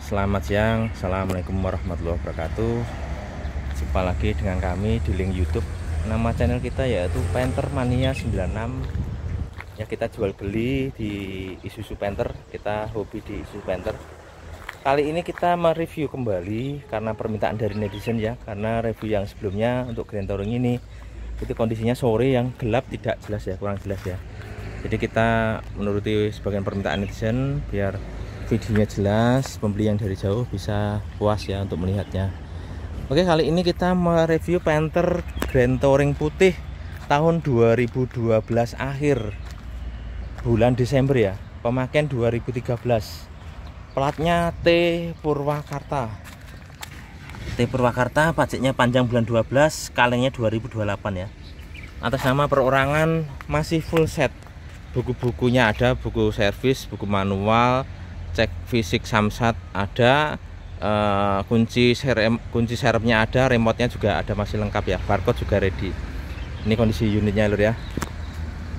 Selamat siang, assalamualaikum warahmatullahi wabarakatuh. Jumpa lagi dengan kami di link YouTube. Nama channel kita yaitu Panther Mania 96. Ya, kita jual beli di Isuzu Panther. Kita hobi di Isuzu Panther. Kali ini kita mereview kembali karena permintaan dari netizen ya. Karena review yang sebelumnya untuk Grand Touring ini itu kondisinya sore yang gelap, tidak jelas ya, kurang jelas ya. Jadi kita menuruti sebagian permintaan netizen biar videonya jelas, pembeli yang dari jauh bisa puas ya untuk melihatnya. Oke, kali ini kita mereview Panther Grand Touring putih tahun 2012 akhir, bulan Desember ya, pemakaian 2013. Platnya T Purwakarta. T Purwakarta, pajaknya panjang bulan 12, kalengnya 2028 ya. Atas nama perorangan, masih full set. Buku-bukunya ada, buku servis, buku manual, cek fisik samsat ada, kunci serepnya ada, remote-nya juga ada, masih lengkap ya, barcode juga ready. Ini kondisi unitnya lur ya.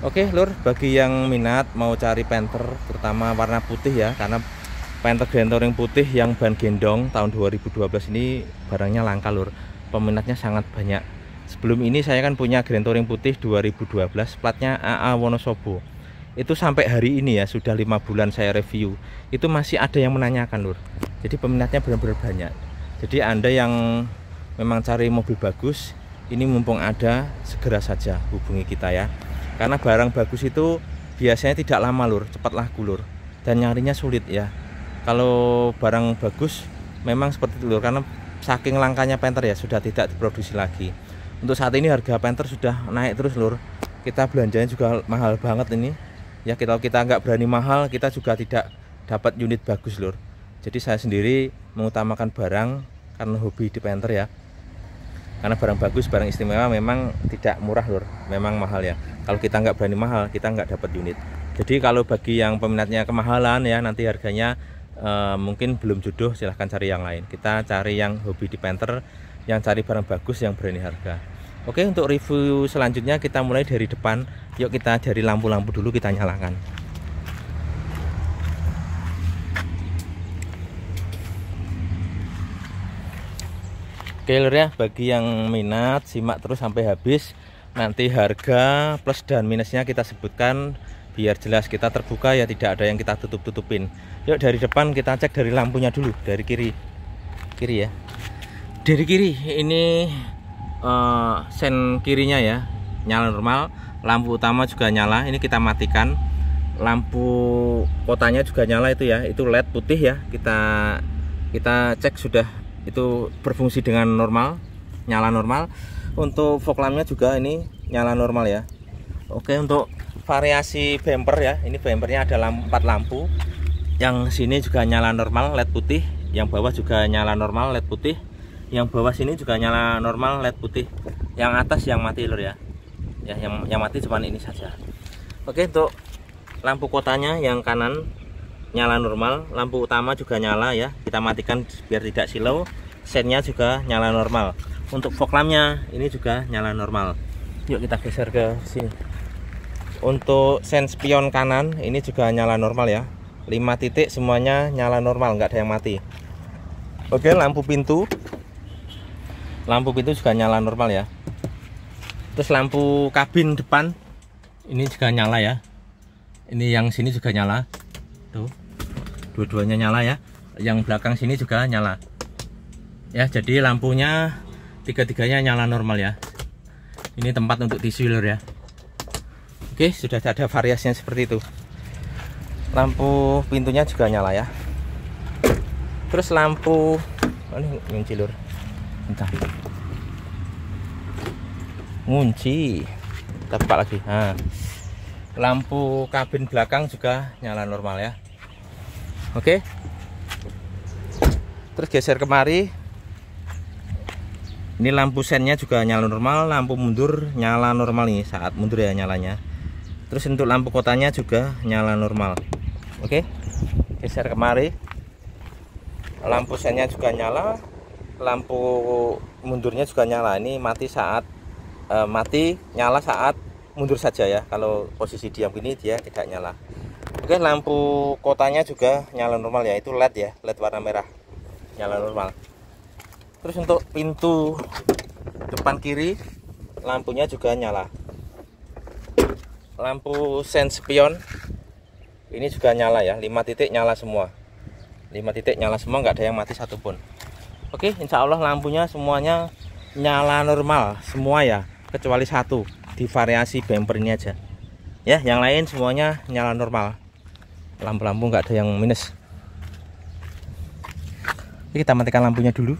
Oke lur, bagi yang minat mau cari Panther terutama warna putih ya, karena Panther Grand Touring putih yang ban gendong tahun 2012 ini barangnya langka lur, peminatnya sangat banyak. Sebelum ini saya kan punya Grand Touring putih 2012, platnya AA Wonosobo. Itu sampai hari ini ya, sudah 5 bulan saya review, itu masih ada yang menanyakan lur. Jadi peminatnya benar-benar banyak. Jadi Anda yang memang cari mobil bagus, ini mumpung ada, segera saja hubungi kita ya. Karena barang bagus itu biasanya tidak lama lur, cepat laku lur, dan nyarinya sulit ya. Kalau barang bagus memang seperti itu lur, karena saking langkanya Panther ya, sudah tidak diproduksi lagi. Untuk saat ini harga Panther sudah naik terus lur. Kita belanjanya juga mahal banget ini ya. Kalau kita nggak berani mahal, kita juga tidak dapat unit bagus lur. Jadi saya sendiri mengutamakan barang karena hobi di Panther ya. Karena barang bagus, barang istimewa memang tidak murah lur, memang mahal ya. Kalau kita nggak berani mahal, kita nggak dapat unit. Jadi kalau bagi yang peminatnya kemahalan ya, nanti harganya mungkin belum jodoh, silahkan cari yang lain. Kita cari yang hobi di Panther, yang cari barang bagus, yang berani harga. Oke, untuk review selanjutnya kita mulai dari depan. Yuk kita dari lampu-lampu dulu kita nyalakan. Oke lur ya, bagi yang minat simak terus sampai habis. Nanti harga plus dan minusnya kita sebutkan biar jelas, kita terbuka ya, tidak ada yang kita tutup-tutupin. Yuk dari depan kita cek dari lampunya dulu, dari kiri ya. Dari kiri ini sen kirinya ya nyala normal, lampu utama juga nyala, ini kita matikan. Lampu kotanya juga nyala itu ya, itu LED putih ya, kita cek sudah itu berfungsi dengan normal, nyala normal. Untuk fog lampnya juga ini nyala normal ya. Oke, untuk variasi bumper ya, ini bumpernya ada 4 lampu. Yang sini juga nyala normal LED putih, yang bawah juga nyala normal LED putih, yang bawah sini juga nyala normal LED putih, yang atas yang mati lur ya. Ya, yang mati cuman ini saja. Oke, untuk lampu kotanya yang kanan nyala normal, lampu utama juga nyala ya, kita matikan biar tidak silau. Sennya juga nyala normal. Untuk fog lampnya ini juga nyala normal. Yuk kita geser ke sini. Untuk sen spion kanan ini juga nyala normal ya, 5 titik semuanya nyala normal, nggak ada yang mati. Oke, lampu pintu juga nyala normal ya. Terus lampu kabin depan ini juga nyala ya, ini yang sini juga nyala tuh, dua-duanya nyala ya. Yang belakang sini juga nyala ya, jadi lampunya tiga-tiganya nyala normal ya. Ini tempat untuk tisu lur ya. Oke, sudah ada variasinya seperti itu. Lampu pintunya juga nyala ya. Terus lampu ini ngunci lur, entah ngunci, kita buka lagi. Nah, lampu kabin belakang juga nyala normal ya. Oke, terus geser kemari, ini lampu sennya juga nyala normal, lampu mundur nyala normal nih, saat mundur ya nyalanya. Terus untuk lampu kotanya juga nyala normal. Oke, geser kemari, lampu sennya juga nyala, lampu mundurnya juga nyala. Ini mati saat nyala saat mundur saja ya. Kalau posisi diam gini dia tidak nyala. Oke, lampu kotanya juga nyala normal ya, itu LED ya, LED warna merah, nyala normal. Terus untuk pintu depan kiri lampunya juga nyala. Lampu sen spion ini juga nyala ya, 5 titik nyala semua. 5 titik nyala semua, nggak ada yang mati satupun. Oke, insya Allah lampunya semuanya nyala normal semua ya, kecuali satu di variasi bumper ini aja ya, yang lain semuanya nyala normal. Lampu-lampu nggak ada yang minus. Oke, kita matikan lampunya dulu.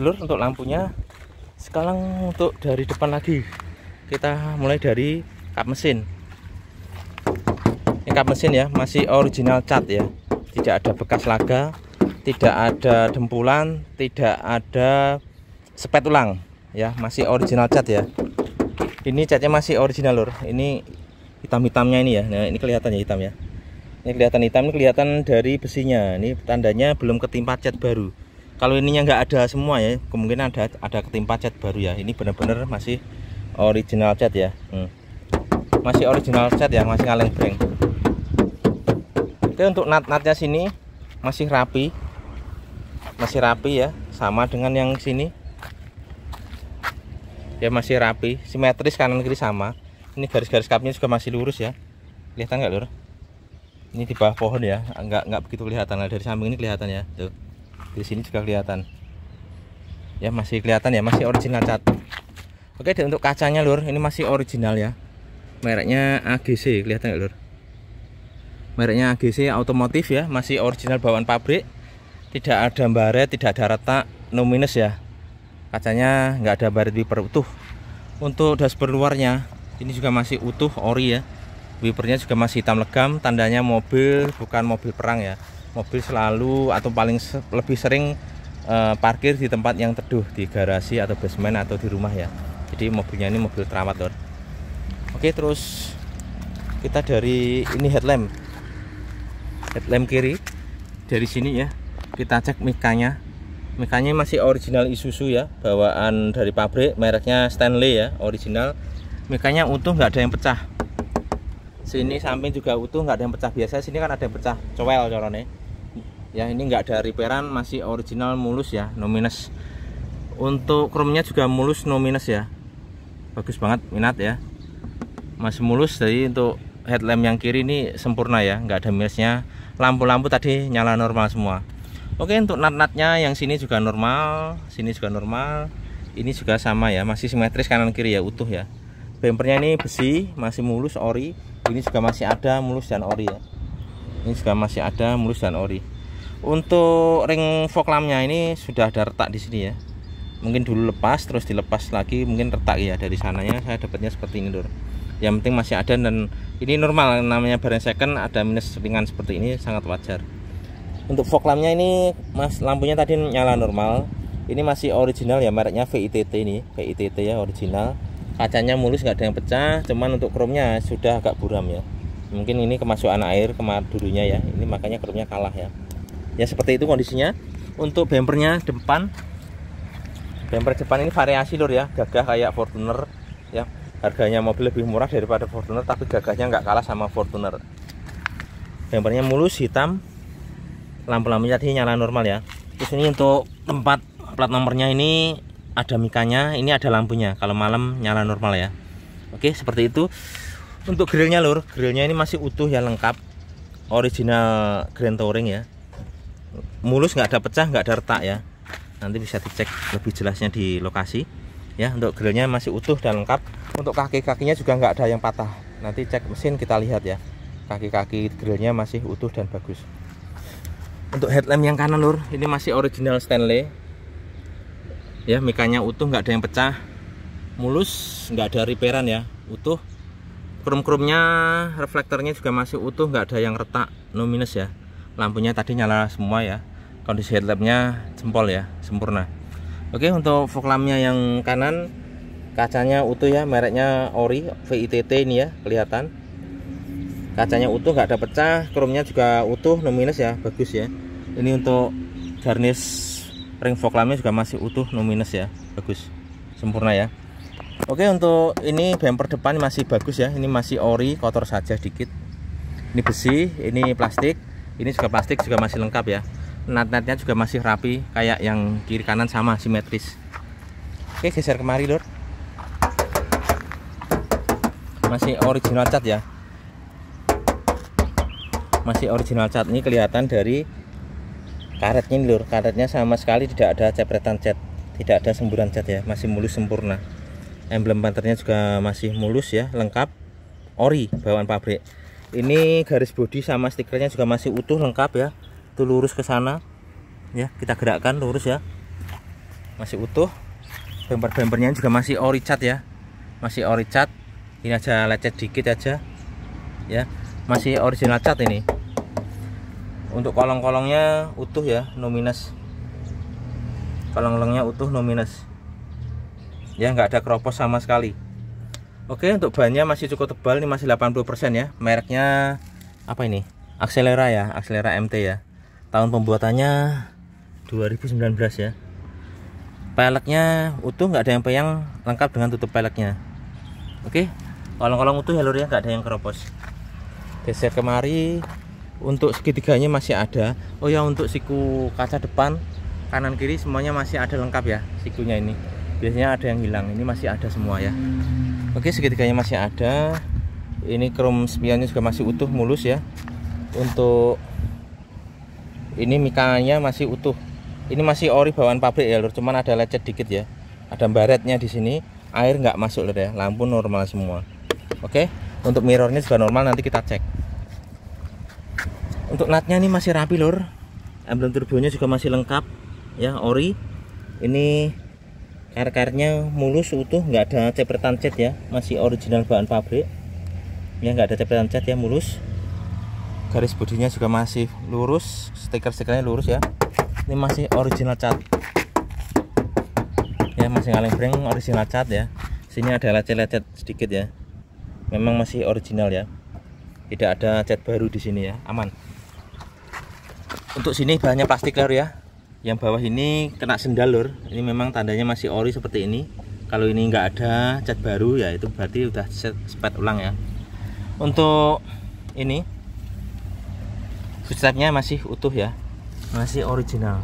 Lur, untuk lampunya sekarang untuk dari depan lagi, kita mulai dari kap mesin. Ini kap mesin ya, masih original cat ya, tidak ada bekas laga, tidak ada dempulan, tidak ada sepet ulang ya, masih original cat ya. Ini catnya masih original lur. Ini hitam-hitamnya ini ya, nah ini kelihatan ya hitam ya, ini kelihatan hitam, ini kelihatan dari besinya, ini tandanya belum ketimpa cat baru. Kalau ininya nggak ada semua ya, kemungkinan ada ketimpa cat baru ya. Ini benar-benar masih original cat ya, masih original cat ya, masih kaleng breng. Oke, untuk nat-natnya sini masih rapi ya, sama dengan yang sini ya, masih rapi, simetris kanan kiri sama. Ini garis-garis kapnya juga masih lurus ya, kelihatan nggak lur? Ini di bawah pohon ya, nggak begitu kelihatan. Nah, dari samping ini kelihatan ya, tuh di sini juga kelihatan ya, masih kelihatan ya, masih original cat. Oke, dan untuk kacanya lur, ini masih original ya, mereknya AGC, kelihatan nggak lur? Mereknya AGC otomotif ya, masih original bawaan pabrik, tidak ada baret, tidak ada retak, no minus ya. Kacanya nggak ada baret, wiper utuh. Untuk dashboard luarnya ini juga masih utuh, ori ya. Wipernya juga masih hitam legam, tandanya mobil bukan mobil perang ya. Mobil selalu atau paling lebih sering parkir di tempat yang teduh, di garasi atau basement atau di rumah ya. Jadi mobilnya ini mobil terawat lor. Oke, terus kita dari ini headlamp kiri, dari sini ya kita cek mikanya. Mikanya masih original Isuzu ya, bawaan dari pabrik, mereknya Stanley ya, original. Mikanya utuh, nggak ada yang pecah. Sini samping juga utuh, nggak ada yang pecah. Biasa sini kan ada yang pecah, cowel corone ya. Ini nggak ada repairan, masih original mulus ya, no minus. Untuk chrome-nya juga mulus, no minus ya, bagus banget, minat ya, masih mulus. Jadi untuk headlamp yang kiri ini sempurna ya, nggak ada minusnya. Lampu-lampu tadi nyala normal semua. Oke, untuk nat-natnya yang sini juga normal, sini juga normal, ini juga sama ya, masih simetris kanan kiri ya, utuh ya. Bumpernya ini besi, masih mulus, ori. Ini juga masih ada mulus dan ori ya. Ini juga masih ada mulus dan ori. Untuk ring fog lampnya ini sudah ada retak di sini ya. Mungkin dulu lepas, terus dilepas lagi, mungkin retak ya. Dari sananya saya dapatnya seperti ini lur. Yang penting masih ada, dan ini normal, namanya barang second, ada minus ringan seperti ini sangat wajar. Untuk fog lampnya ini lampunya tadi nyala normal. Ini masih original ya, mereknya VITT ini, VITT ya, original. Kacanya mulus, nggak ada yang pecah, cuman untuk chrome-nya sudah agak buram ya. Mungkin ini kemasukan air dulunya ya, ini makanya chrome-nya kalah ya. Ya seperti itu kondisinya. Untuk bumpernya depan, bumper depan ini variasi lur ya, gagah kayak Fortuner ya. Harganya mobil lebih murah daripada Fortuner, tapi gagahnya nggak kalah sama Fortuner. Bumpernya mulus, hitam. Lampu-lampunya tadi nyala normal ya. Terus ini untuk tempat plat nomornya ini ada mikanya, ini ada lampunya, kalau malam nyala normal ya. Oke, seperti itu. Untuk grillnya lur, grillnya ini masih utuh ya, lengkap, original Grand Touring ya, mulus, nggak ada pecah, nggak ada retak ya. Nanti bisa dicek lebih jelasnya di lokasi ya. Untuk grillnya masih utuh dan lengkap. Untuk kaki-kakinya juga nggak ada yang patah. Nanti cek mesin kita lihat ya, kaki-kaki grillnya masih utuh dan bagus. Untuk headlamp yang kanan lur, ini masih original Stanley ya, mikanya utuh, nggak ada yang pecah, mulus, nggak ada repairan ya, utuh. Chrome-nya, reflektornya juga masih utuh, nggak ada yang retak, no minus ya. Lampunya tadi nyala semua ya. Kondisi headlampnya jempol ya, sempurna. Oke, untuk fog lampnya yang kanan, kacanya utuh ya, mereknya ori, VITT ini ya, kelihatan. Kacanya utuh, nggak ada pecah, chrome-nya juga utuh, no minus ya, bagus ya. Ini untuk garnish ring fog lampnya juga masih utuh, no minus ya, bagus, sempurna ya. Oke, untuk ini bumper depan masih bagus ya. Ini masih ori, kotor saja dikit. Ini besi, ini plastik. Ini juga plastik, juga masih lengkap ya. Nat-natnya juga masih rapi, kayak yang kiri kanan sama simetris. Oke, geser kemari lur. Masih original cat ya. Masih original cat. Ini kelihatan dari karetnya lur. Karetnya sama sekali tidak ada cepretan cat, tidak ada semburan cat ya. Masih mulus sempurna. Emblem panternya juga masih mulus ya, lengkap, ori bawaan pabrik. Ini garis bodi sama stikernya juga masih utuh, lengkap ya. Itu lurus ke sana ya, kita gerakkan lurus ya, masih utuh. Bumper-bumpernya juga masih ori cat ya, masih ori cat. Ini aja lecet dikit aja ya, masih original cat ini. Untuk kolong-kolongnya utuh ya, no minus. Kolong-kolongnya utuh, no minus ya, nggak ada keropos sama sekali. Oke, untuk bannya masih cukup tebal, ini masih 80% ya. Mereknya apa ini? Axelera ya, Axelera MT ya. Tahun pembuatannya 2019 ya. Peleknya utuh, nggak ada yang peyang, lengkap dengan tutup peleknya. Oke, kolong-kolong utuh ya lur ya, nggak ada yang keropos. Geser kemari. Untuk segitiganya masih ada. Oh ya, untuk siku kaca depan kanan kiri semuanya masih ada lengkap ya, sikunya ini. Biasanya ada yang hilang, ini masih ada semua ya. Oke, segitiganya masih ada. Ini krom spionnya juga masih utuh, mulus ya. Untuk ini mikanya masih utuh. Ini masih ori bawaan pabrik ya lur, cuman ada lecet dikit ya. Ada baretnya di sini, air nggak masuk lur ya. Lampu normal semua. Oke, untuk mirrornya juga normal, nanti kita cek. Untuk natnya ini masih rapi lur. Emblem turbonya juga masih lengkap ya, ori. Ini karet-karetnya mulus utuh, nggak ada cepretan cat ya, masih original bahan pabrik ya, nggak ada cepretan cat ya, mulus. Garis bodinya juga masih lurus, stiker-stikernya lurus ya. Ini masih original cat ya, masih ngaleng-breng original cat ya. Sini ada lecet-lecet sedikit ya, memang masih original ya, tidak ada cat baru di sini ya, aman. Untuk sini bahannya plastik lur ya. Yang bawah ini kena sendal lur, ini memang tandanya masih ori seperti ini. Kalau ini nggak ada cat baru ya, itu berarti udah spet ulang ya. Untuk ini footstepnya masih utuh ya, masih original.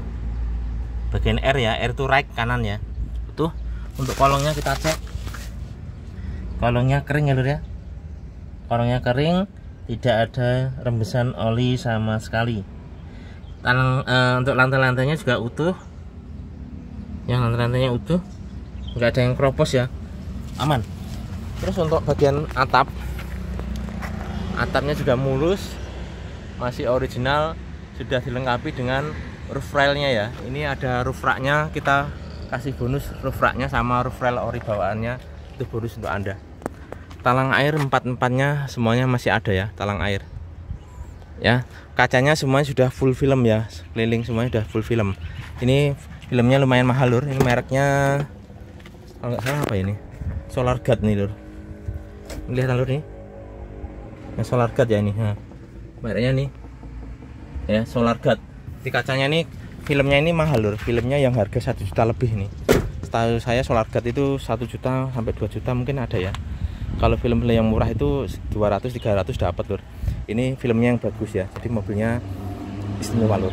Bagian R ya, R itu right kanan ya, utuh. Untuk kolongnya kita cek, kolongnya kering ya lur ya. Kolongnya kering, tidak ada rembesan oli sama sekali. Untuk lantai-lantainya juga utuh ya, lantai-lantainya utuh, nggak ada yang keropos ya, aman. Terus untuk bagian atapnya juga mulus, masih original, sudah dilengkapi dengan roof railnya ya. Ini ada roof racknya, kita kasih bonus roof racknya sama roof rail ori bawaannya, itu bonus untuk Anda. Talang air empat-empatnya semuanya masih ada ya, talang air ya. Kacanya semuanya sudah full film ya, keliling semuanya sudah full film. Ini filmnya lumayan mahal lur, ini mereknya kalau nggak salah apa ini, Solar Guard nih lur. Lihat lur nih, nah, Solar Guard ya ini, nah, mereknya nih ya, Solar Guard. Di kacanya nih, filmnya ini mahal lur, filmnya yang harga 1 juta lebih nih. Setahu saya Solar Guard itu 1 juta sampai 2 juta mungkin ada ya. Kalau film-film yang murah itu 200-300 dapat lur. Ini filmnya yang bagus ya, jadi mobilnya istimewa lur.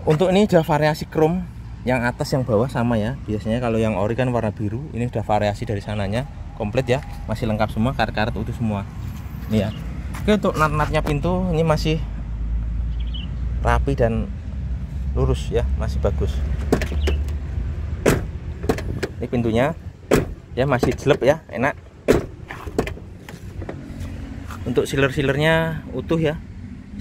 Untuk ini udah variasi chrome, yang atas yang bawah sama ya. Biasanya kalau yang ori kan warna biru, ini udah variasi dari sananya, komplit ya, masih lengkap semua, karet-karet utuh semua. Ini ya. Oke, untuk nat-natnya pintu ini masih rapi dan lurus ya, masih bagus. Ini pintunya ya, masih jelek ya, enak. Untuk sealer-sealernya utuh ya,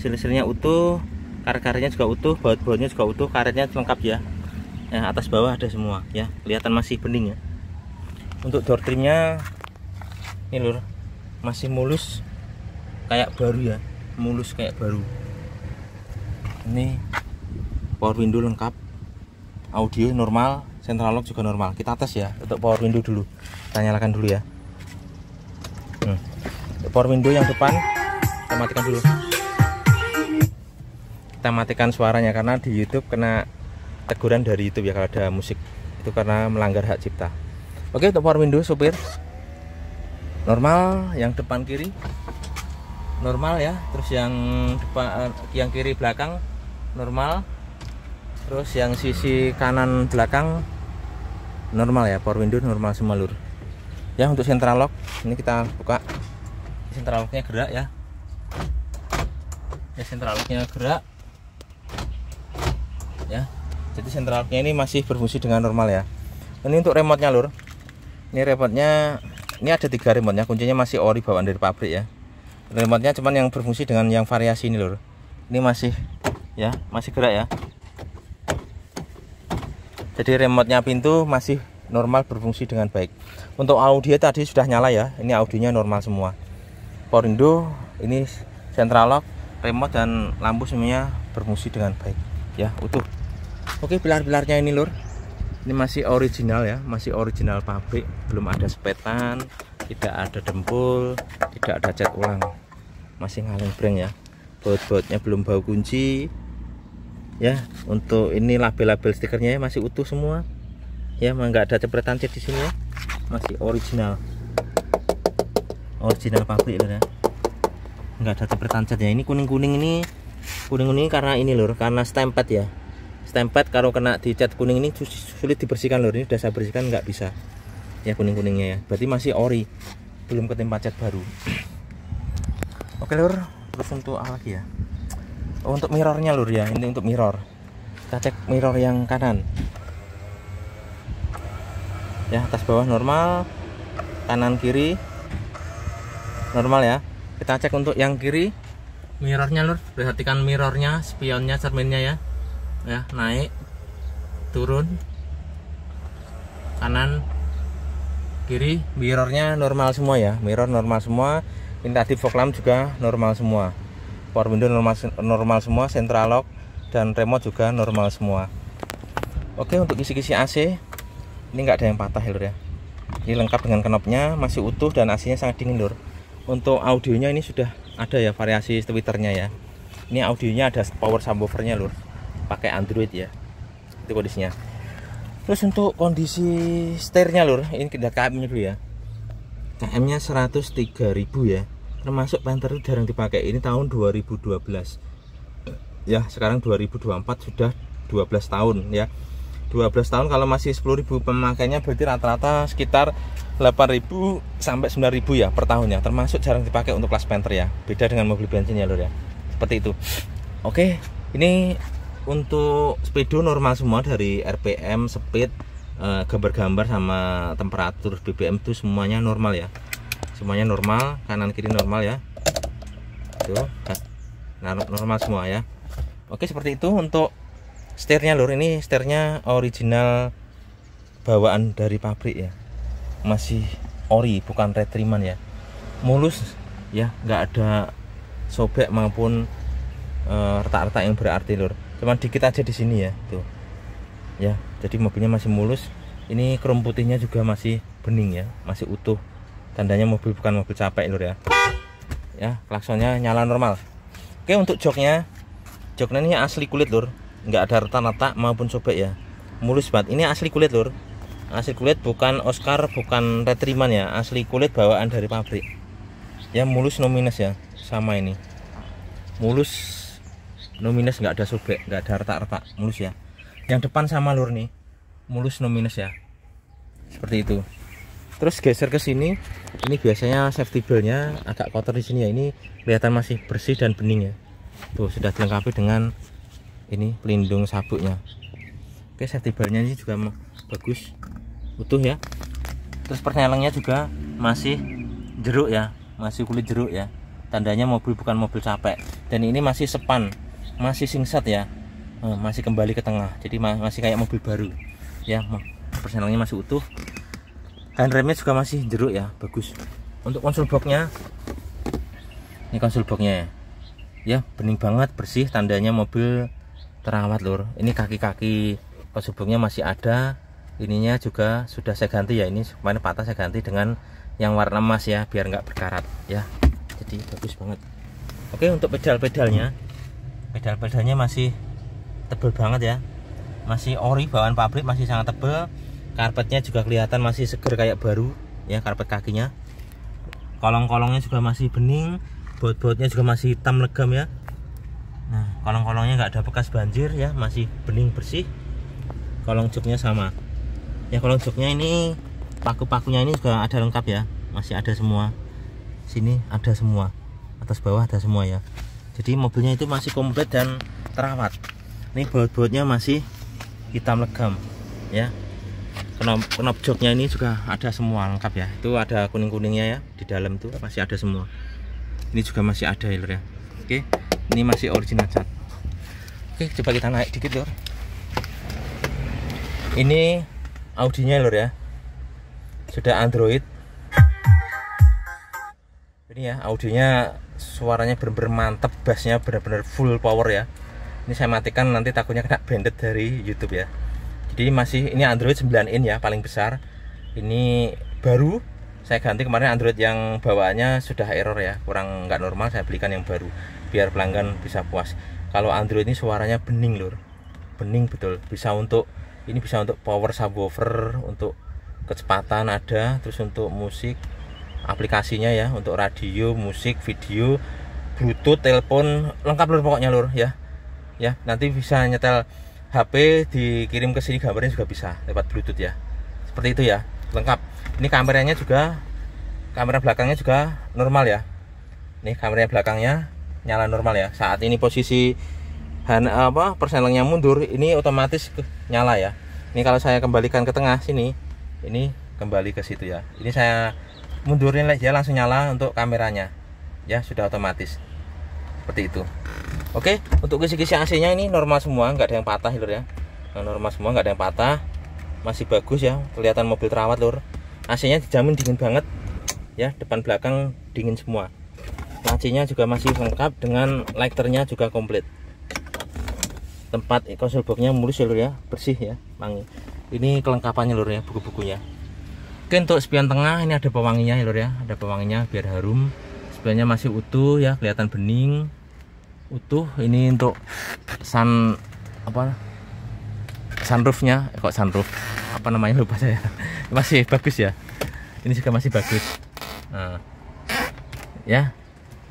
sealer-sealernya utuh, karet-karetnya juga utuh, baut-bautnya juga utuh, karetnya lengkap ya. Nah, atas bawah ada semua ya, kelihatan masih bening ya. Untuk door trimnya ini lur, masih mulus kayak baru ya, mulus kayak baru. Ini power window lengkap, audio normal, central lock juga normal. Kita tes ya untuk power window dulu, kita nyalakan dulu ya. Power window yang depan kita matikan dulu, kita matikan suaranya karena di YouTube kena teguran dari YouTube ya kalau ada musik, itu karena melanggar hak cipta. Oke, untuk power window supir normal, yang depan kiri normal ya, terus yang depan, yang kiri belakang normal, terus yang sisi kanan belakang normal ya, power window normal semua lur ya. Untuk central lock ini kita buka, central locknya gerak ya, central locknya gerak ya, jadi central locknya ini masih berfungsi dengan normal ya. Ini untuk remote nya lur, ini remote nya ini ada 3 remote nya, kuncinya masih ori bawaan dari pabrik ya. Remote nya cuman yang berfungsi dengan yang variasi ini lur, ini masih ya, masih gerak ya. Jadi remote nya pintu masih normal berfungsi dengan baik. Untuk audio tadi sudah nyala ya, ini audionya normal semua. Power window, ini central lock, remote dan lampu semuanya berfungsi dengan baik ya, utuh. Oke, pilar-pilarnya ini lur, ini masih original ya, masih original pabrik, belum ada sepetan, tidak ada dempul, tidak ada cat ulang, masih ngaleng breng ya. Baut-bautnya belum bau kunci ya. Untuk ini label-label stikernya ya, masih utuh semua ya, nggak ada cepretan cat di sini ya, masih original pabrik lur ya, nggak ada cepretan cat ya. Ini kuning-kuning ini, kuning-kuning karena ini lur, karena stempet ya, stempet. Kalau kena di cat kuning ini sulit dibersihkan lur, ini udah saya bersihkan nggak bisa ya kuning-kuningnya ya, berarti masih ori, belum ketimpa cat baru. Oke lur, terus untuk apa lagi ya, untuk mirrornya lur ya, ini untuk mirror, kita cek mirror yang kanan ya, atas bawah normal, kanan kiri normal ya. Kita cek untuk yang kiri mirrornya lur, perhatikan mirrornya, spionnya, cerminnya ya, naik turun kanan kiri, mirrornya normal semua ya, mirror normal semua. Ini tadi fog lamp juga normal semua, power window normal semua, central lock dan remote juga normal semua. Oke, untuk kisi-kisi AC ini nggak ada yang patah ya lur ya, ini lengkap dengan knopnya, masih utuh dan AC nya sangat dingin lur. Untuk audionya ini sudah ada ya, variasi tweeternya ya, ini audionya ada power subwoofernya lur, pakai Android ya, itu kondisinya. Terus untuk kondisi setirnya lur, ini kita KM nya dulu ya, KM nya 103.000 ya, termasuk Panther itu jarang dipakai, ini tahun 2012 ya, sekarang 2024 sudah 12 tahun ya. 12 tahun kalau masih 10.000 pemakainya, berarti rata-rata sekitar 8.000 sampai 9.000 ya per tahunnya, termasuk jarang dipakai untuk kelas Panther ya, beda dengan mobil bensin ya lur ya, seperti itu. Oke, ini untuk speedo normal semua, dari RPM, speed, gambar-gambar sama temperatur BBM itu semuanya normal ya, semuanya normal, kanan kiri normal ya, tuh normal semua ya. Oke, seperti itu. Untuk setirnya lur, ini setirnya original bawaan dari pabrik ya, masih ori, bukan retriman ya, mulus ya, nggak ada sobek maupun retak-retak yang berarti lur, cuman dikit aja di sini ya tuh ya. Jadi mobilnya masih mulus, ini krom putihnya juga masih bening ya, masih utuh, tandanya mobil bukan mobil capek lur ya. Klaksonnya nyala normal. Oke, untuk joknya ini asli kulit lur, nggak ada retak-retak maupun sobek ya, mulus banget. Ini asli kulit lur, asli kulit, bukan Oscar, bukan retriman ya, asli kulit bawaan dari pabrik ya, mulus no minus ya, sama ini mulus no minus, nggak ada sobek, nggak ada retak-retak, mulus ya. Yang depan sama lur nih, mulus no minus ya, seperti itu. Terus geser ke sini, ini biasanya safety beltnya agak kotor di sini ya, ini kelihatan masih bersih dan bening ya, tuh sudah dilengkapi dengan ini pelindung sabuknya. Oke, safety beltnya ini juga bagus, utuh ya. Terus persnelengnya juga masih jeruk ya, masih kulit jeruk ya, tandanya mobil bukan mobil capek. Dan ini masih sepan, masih singset ya, masih kembali ke tengah, jadi masih kayak mobil baru ya. Persnelengnya masih utuh, handremnya juga masih jeruk ya, bagus. Untuk konsol boxnya, ini konsol boxnya ya, bening banget, bersih, tandanya mobil terawat lur. Ini kaki-kaki konsol boxnya masih ada, ininya juga sudah saya ganti ya, ini kemarin patah saya ganti dengan yang warna emas ya, biar nggak berkarat ya, jadi bagus banget. Oke, untuk pedal-pedalnya masih tebel banget ya, masih ori bawaan pabrik, masih sangat tebel. Karpetnya juga kelihatan masih seger kayak baru ya, karpet kakinya. Kolong-kolongnya juga masih bening, baut-bautnya juga masih hitam legam ya. Nah, kolong-kolongnya nggak ada bekas banjir ya, masih bening bersih. Kolong joknya sama ya, kolong joknya ini paku-pakunya ini juga ada lengkap ya, masih ada semua. Sini ada semua, atas bawah ada semua ya. Jadi mobilnya itu masih komplit dan terawat. Ini baut-bautnya masih hitam legam ya. Knop joknya ini juga ada semua lengkap ya. Itu ada kuning-kuningnya ya, di dalam tuh masih ada semua. Ini juga masih ada ya lur ya. Oke, ini masih original cat. Oke, coba kita naik dikit lur. Ini Audinya lur ya, sudah Android. Ini ya Audinya, suaranya bener-bener mantep, bassnya bener-bener full power ya. Ini saya matikan, nanti takutnya kena banded dari YouTube ya. Jadi masih ini Android 9 in ya, paling besar. Ini baru saya ganti, kemarin Android yang bawaannya sudah error ya, kurang nggak normal, saya belikan yang baru biar pelanggan bisa puas. Kalau Android ini suaranya bening lur, bening betul. Bisa untuk ini, bisa untuk power subwoofer, untuk kecepatan ada, terus untuk musik aplikasinya ya, untuk radio, musik, video, Bluetooth, telepon, lengkap lur pokoknya lur ya. Ya, nanti bisa nyetel HP, dikirim ke sini gambarnya juga bisa lewat Bluetooth ya. Seperti itu ya, lengkap. Ini kameranya juga, kamera belakangnya juga normal ya. Ini kameranya belakangnya nyala normal ya. Saat ini posisi persenelnya mundur, ini otomatis nyala ya. Ini kalau saya kembalikan ke tengah sini, ini kembali ke situ ya. Ini saya mundurin dia langsung nyala untuk kameranya. Ya, sudah otomatis. Seperti itu. Oke, untuk kisi-kisi AC-nya ini normal semua, nggak ada yang patah lur ya. Normal semua, nggak ada yang patah, masih bagus ya, kelihatan mobil terawat lur. AC-nya dijamin dingin banget ya, depan belakang dingin semua. Lacinya juga masih lengkap, dengan lighternya juga komplit. Tempat konsol boxnya mulus ya lur ya, bersih ya, wangi. Ini kelengkapannya lur ya, buku-bukunya. Oke, untuk spion tengah ini ada pewanginya ya lur ya, ada pewanginya biar harum. Spionnya masih utuh ya, kelihatan bening, utuh. Ini untuk sunroofnya, kok sunroof apa namanya lupa saya. Masih bagus ya, ini juga masih bagus. Nah, ya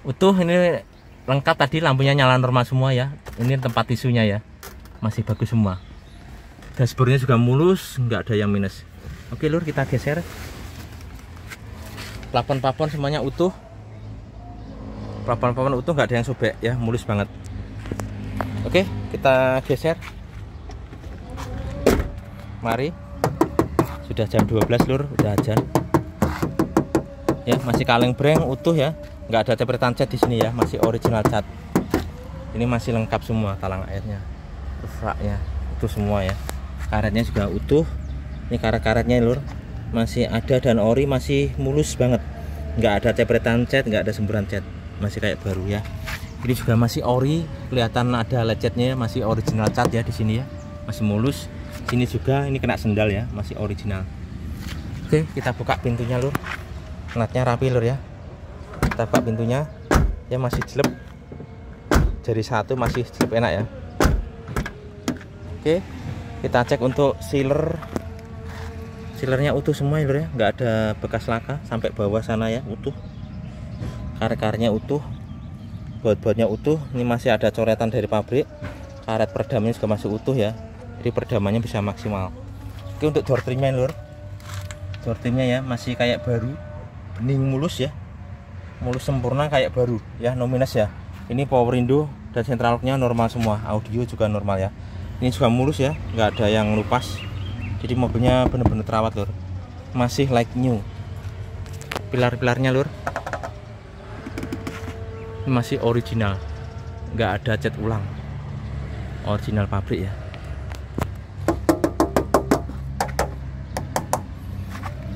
utuh, ini lengkap. Tadi lampunya nyala normal semua ya. Ini tempat tisunya ya, masih bagus semua. Dashboardnya juga mulus, nggak ada yang minus. Oke lur, kita geser. Plafon semuanya utuh. Plafon utuh, nggak ada yang sobek ya, mulus banget. Oke, kita geser. Mari. Sudah jam 12 lur, udah azan. Ya, masih kaleng breng utuh ya. Nggak ada cepretan cat di sini ya, masih original cat. Ini masih lengkap semua, talang airnya, raknya utuh semua ya. Karetnya juga utuh. Ini karet-karetnya lur, masih ada dan ori, masih mulus banget. Nggak ada cepretan cat, nggak ada semburan cat, masih kayak baru ya. Ini juga masih ori, kelihatan ada lecetnya, masih original cat ya di sini ya, masih mulus. Sini juga ini kena sendal ya, masih original. Oke, kita buka pintunya lur. Natnya rapi lur ya. Kita buka pintunya ya, masih jelek. Jari satu masih jelek, enak ya. Oke, kita cek untuk sealernya utuh semua ya lur ya, nggak ada bekas laka sampai bawah sana ya, utuh. Karet-karetnya utuh, baut-bautnya utuh. Ini masih ada coretan dari pabrik. Karet peredamnya juga masih utuh ya, jadi peredamannya bisa maksimal. Oke, untuk door trimnya lur, door trimnya ya masih kayak baru, bening mulus ya, mulus sempurna kayak baru ya, no minus ya. Ini power window dan central locknya normal semua, audio juga normal ya. Ini juga mulus ya, nggak ada yang lupas. Jadi mobilnya bener-bener terawat lur, masih like new. Pilar-pilarnya lur masih original, nggak ada cat ulang, original pabrik ya.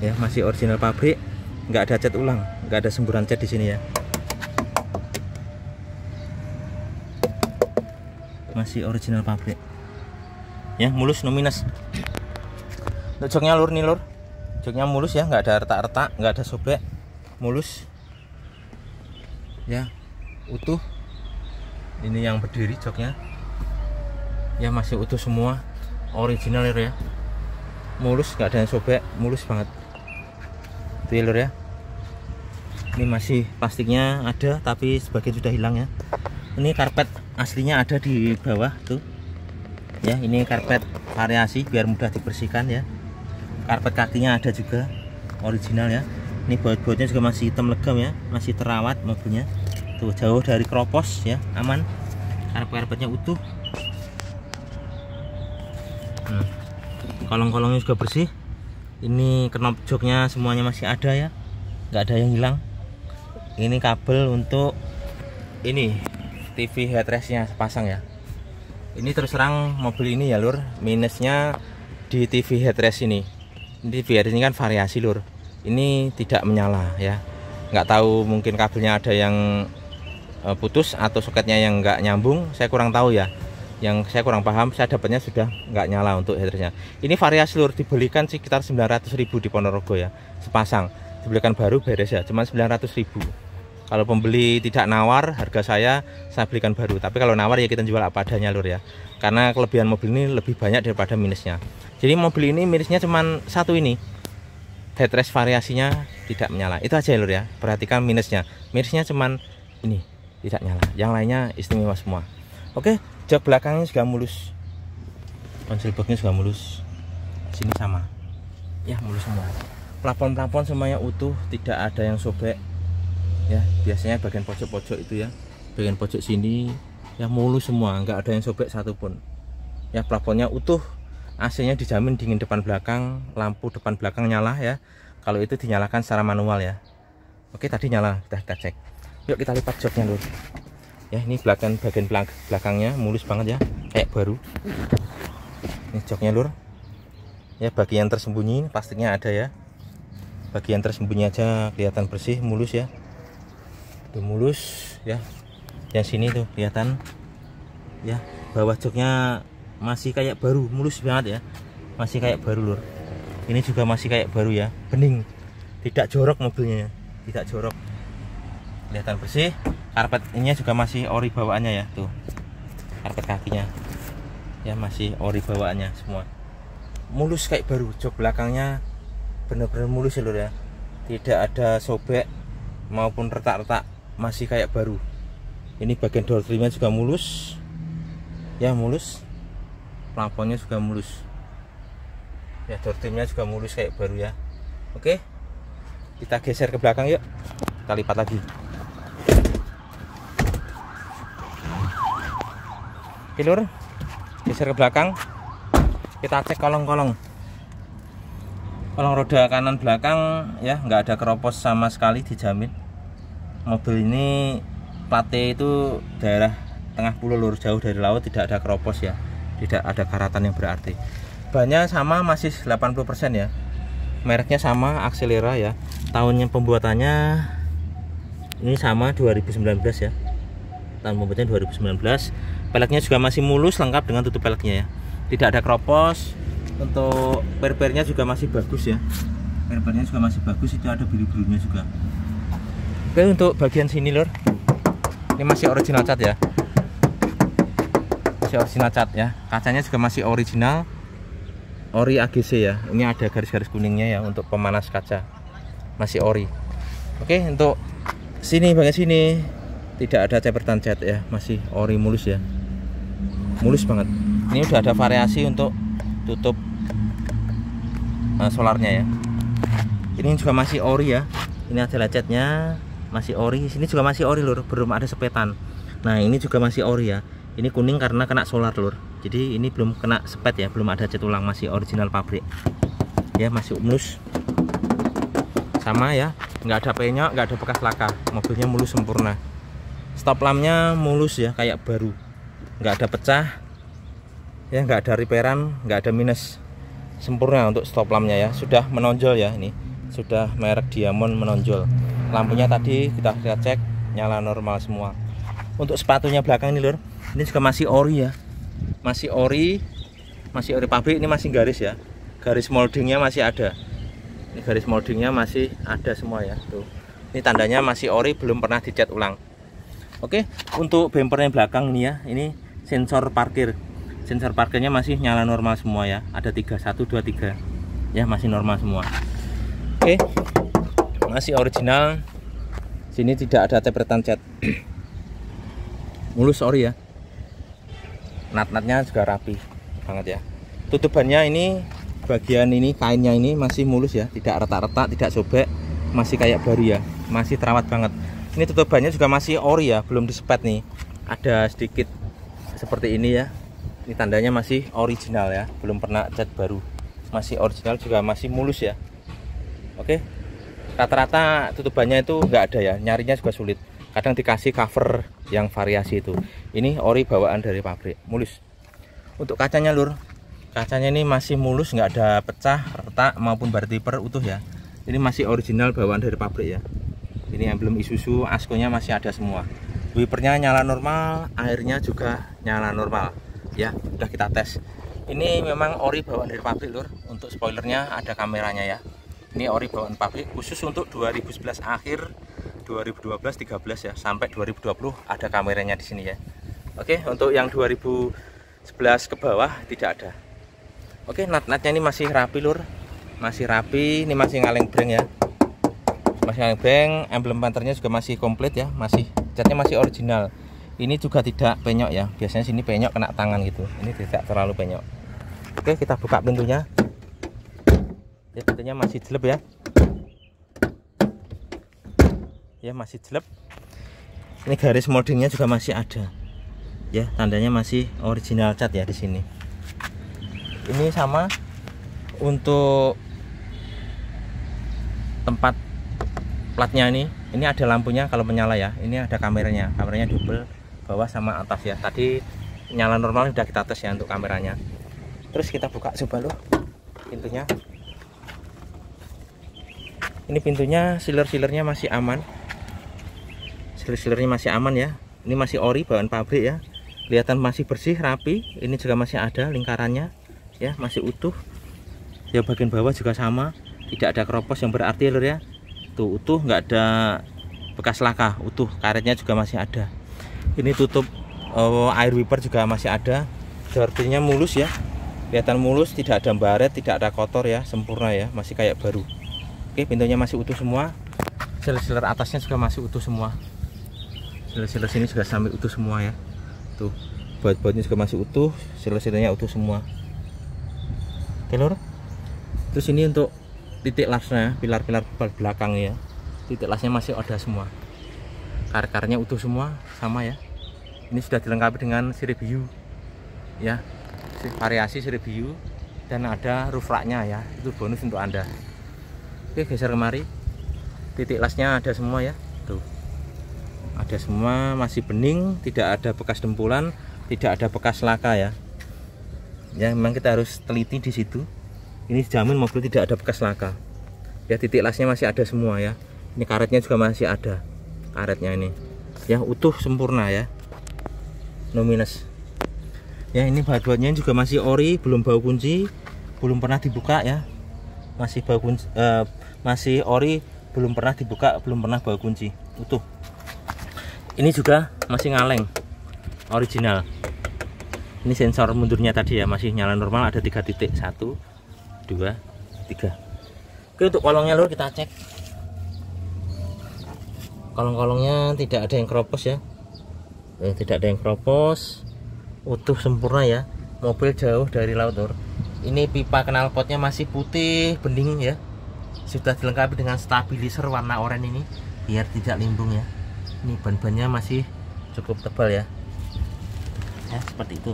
Ya, masih original pabrik, nggak ada cat ulang, nggak ada semburan cat di sini ya. Masih original pabrik ya, mulus no minus. Untuk joknya lur, nih lur, joknya mulus ya, nggak ada retak-retak, nggak ada sobek, mulus ya, utuh. Ini yang berdiri joknya ya, masih utuh semua, original ya. mulus, nggak ada yang sobek, mulus banget tuh ya lur ya. Ini masih plastiknya ada tapi sebagian sudah hilang ya. Ini karpet aslinya ada di bawah tuh ya. Ini karpet variasi biar mudah dibersihkan ya. Karpet kakinya ada juga original ya. Ini baut-bautnya juga masih hitam legam ya, masih terawat mobilnya tuh, jauh dari keropos ya, aman. Karpet-karpetnya utuh. Kolong-kolongnya juga bersih. Ini knop joknya semuanya masih ada ya, nggak ada yang hilang. Ini kabel untuk ini TV headrestnya pasang ya. Ini terus terang mobil ini ya lur, minusnya di TV headrest ini. Ini TV headrest ini kan variasi lur, ini tidak menyala ya. Nggak tahu, mungkin kabelnya ada yang putus atau soketnya yang nggak nyambung, saya kurang tahu ya. Yang saya kurang paham, saya dapatnya sudah nggak nyala untuk headrestnya. Ini variasi lur, dibelikan sekitar 900.000 di Ponorogo ya, sepasang. Dibelikan baru beres ya, cuma 900.000. Kalau pembeli tidak nawar, harga saya belikan baru. Tapi kalau nawar ya kita jual apa adanya lur ya. Karena kelebihan mobil ini lebih banyak daripada minusnya. Jadi mobil ini minusnya cuma satu ini, headrest variasinya tidak menyala. Itu aja lur ya, perhatikan minusnya. Minusnya cuma ini, tidak nyala. Yang lainnya istimewa semua. Oke, jok belakangnya juga mulus, konsol boxnya juga mulus, sini sama ya, mulus semua. Plafon semuanya utuh, tidak ada yang sobek ya. Biasanya bagian pojok-pojok itu ya, bagian pojok sini ya mulus semua, nggak ada yang sobek satupun ya. Plafonnya utuh, AC-nya dijamin dingin depan belakang, lampu depan belakang nyala ya. Kalau itu dinyalakan secara manual ya. Oke, tadi nyala, kita cek. Yuk kita lipat joknya lur ya. Ini bagian belakangnya mulus banget ya, kayak baru. Ini joknya lur ya. Bagian tersembunyi plastiknya ada ya, bagian tersembunyi aja kelihatan bersih, mulus ya. Tuh mulus ya. Yang sini tuh kelihatan ya, bawah joknya masih kayak baru, mulus banget ya, masih kayak baru lur. Ini juga masih kayak baru ya, bening, tidak jorok mobilnya, tidak jorok, kelihatan bersih. Karpetnya juga masih ori bawaannya ya, tuh karpet kakinya ya masih ori bawaannya semua, mulus kayak baru. Jok belakangnya bener-bener mulus ya lur ya, tidak ada sobek maupun retak-retak, masih kayak baru. Ini bagian door trimnya juga mulus ya, mulus. Plafonnya juga mulus ya, door trimnya juga mulus kayak baru ya. Oke, kita geser ke belakang yuk, kita lipat lagi. Oke lur, geser ke belakang, kita cek kolong roda kanan belakang ya, nggak ada keropos sama sekali, dijamin. Mobil ini plate itu daerah tengah pulau lur, jauh dari laut, tidak ada keropos ya, tidak ada karatan yang berarti. Bannya sama, masih 80% ya. Mereknya sama, Axelera ya. Tahunnya pembuatannya ini sama, 2019 ya. Tahun pembuatannya 2019. Peleknya juga masih mulus, lengkap dengan tutup peleknya ya, tidak ada keropos. Untuk per-pernya juga masih bagus ya, per-pernya juga masih bagus, itu ada biru-birunya juga. Oke, untuk bagian sini lur, ini masih original cat ya, masih original cat ya. Kacanya juga masih original, ori AGC ya. Ini ada garis-garis kuningnya ya untuk pemanas kaca, masih ori. Oke, untuk sini, bagian sini tidak ada cepertan cat ya, masih ori mulus ya, mulus banget. Ini udah ada variasi untuk tutup solarnya ya. Ini juga masih ori ya, ini ada lecetnya, masih ori. Sini juga masih ori lur, belum ada sepetan. Nah ini juga masih ori ya, ini kuning karena kena solar lur, jadi ini belum kena sepet ya, belum ada cat ulang, masih original pabrik ya, masih mulus sama ya, nggak ada penyok, nggak ada bekas laka, mobilnya mulus sempurna. Stop lampnya mulus ya, kayak baru, nggak ada pecah ya, nggak ada repairan, nggak ada minus, sempurna untuk stop lampnya ya. Sudah menonjol ya, ini sudah merek Diamond menonjol. Lampunya tadi kita cek nyala normal semua. Untuk sepatunya belakang ini lur, ini juga masih ori ya, masih ori pabrik. Ini masih garis ya, garis moldingnya masih ada, ini garis moldingnya masih ada semua ya tuh. Ini tandanya masih ori, belum pernah dicat ulang. Oke, untuk bempernya belakang ini ya, ini sensor parkir. Sensor parkirnya masih nyala normal semua ya, ada 3, 1, 2, 3 ya, masih normal semua. Oke, masih original. Sini tidak ada taperan cat. Mulus ori ya. Nat-natnya juga rapi banget ya. Tutupannya ini, bagian ini kainnya ini masih mulus ya, tidak retak-retak, tidak sobek, masih kayak baru ya, masih terawat banget. Ini tutupannya juga masih ori ya, belum disepet nih. Ada sedikit seperti ini ya. Ini tandanya masih original ya, belum pernah cat baru. Masih original juga masih mulus ya. Oke. Rata-rata tutupannya itu enggak ada ya, nyarinya juga sulit. Kadang dikasih cover yang variasi itu. Ini ori bawaan dari pabrik, mulus. Untuk kacanya lur, kacanya ini masih mulus, nggak ada pecah, retak maupun bar tipper, utuh ya. Ini masih original bawaan dari pabrik ya. Ini emblem Isuzu, askonya masih ada semua. Wipernya nyala normal, airnya juga nyala normal. Ya, udah kita tes. Ini memang ori bawaan dari pabrik lur. Untuk spoilernya ada kameranya ya. Ini ori bawaan pabrik khusus untuk 2011 akhir, 2012, 13 ya, sampai 2020 ada kameranya di sini ya. Oke, untuk yang 2011 ke bawah tidak ada. Oke, nat-natnya ini masih rapi lur. Masih rapi, ini masih ngaleng breng ya. Masih ngaleng breng, emblem panternya juga masih komplit ya, masih catnya masih original. Ini juga tidak penyok ya, biasanya sini penyok kena tangan gitu, ini tidak terlalu penyok. Oke, kita buka pintunya ya, pintunya masih jelek ya. Ya, masih jelek. Ini garis moldingnya juga masih ada ya, tandanya masih original cat ya di sini. Ini sama untuk tempat platnya ini ada lampunya kalau menyala ya. Ini ada kameranya double bawah sama atas ya. Tadi nyala normal sudah kita tes ya untuk kameranya. Terus kita buka coba loh pintunya. Ini pintunya sealer-sealernya masih aman. Sealer-sealernya masih aman ya. Ini masih ori bawaan pabrik ya. Kelihatan masih bersih, rapi. Ini juga masih ada lingkarannya ya, masih utuh. Ya, bagian bawah juga sama, tidak ada keropos yang berarti lur ya. Tuh utuh, nggak ada bekas laka, utuh. Karetnya juga masih ada. Ini tutup air wiper juga masih ada. Jalurnya mulus ya, kelihatan mulus, tidak ada baret, tidak ada kotor ya, sempurna ya, masih kayak baru. Oke, pintunya masih utuh semua. Sealer atasnya juga masih utuh semua. Sealer sini juga sampai utuh semua ya. Tuh, baut-bautnya juga masih utuh, sealer-sealernya utuh semua. Oke lur. Terus ini untuk titik lasnya, pilar-pilar belakang ya, titik lasnya masih ada semua. Karet-karetnya utuh semua, sama ya. Ini sudah dilengkapi dengan sirip hiu ya, variasi sirip hiu, dan ada roof racknya ya, itu bonus untuk Anda. Oke, geser kemari. Titik lasnya ada semua ya, tuh ada semua, masih bening, tidak ada bekas dempulan, tidak ada bekas laka ya. Ya, memang kita harus teliti di situ. Ini jamin mobil tidak ada bekas laka ya. Titik lasnya masih ada semua ya. Ini karetnya juga masih ada, karetnya ini ya utuh sempurna ya, no minus ya. Ini baut-bautnya juga masih ori, belum bau kunci, belum pernah dibuka ya, masih bau kunci, masih ori, belum pernah dibuka, belum pernah bau kunci, utuh. Ini juga masih ngaleng, original. Ini sensor mundurnya tadi ya, masih nyala normal, ada 3 titik, 1, 2, 3. Oke, untuk kolongnya lur kita cek. Kolong-kolongnya tidak ada yang keropos ya, tidak ada yang keropos, utuh sempurna ya. Mobil jauh dari laut lur. Ini pipa knalpotnya masih putih bening ya, sudah dilengkapi dengan stabilizer warna oranye ini biar tidak limbung ya. Ini ban-bannya masih cukup tebal ya, seperti itu.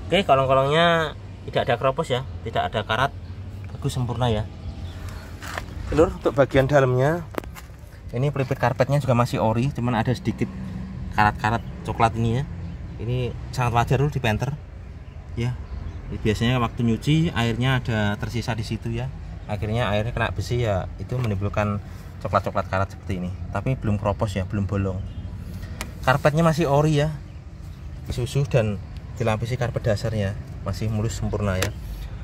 Oke, kolong-kolongnya tidak ada keropos ya, tidak ada karat, bagus sempurna ya lur. Untuk bagian dalamnya ini pelipis karpetnya juga masih ori, cuman ada sedikit karat-karat coklat ini ya. Ini sangat wajar lur di painter ya. Biasanya waktu nyuci airnya ada tersisa di situ ya, akhirnya airnya kena besi ya, itu menimbulkan coklat-coklat karat seperti ini. Tapi belum keropos ya, belum bolong. Karpetnya masih ori ya, Isuzu, dan dilapisi karpet dasarnya masih mulus sempurna ya.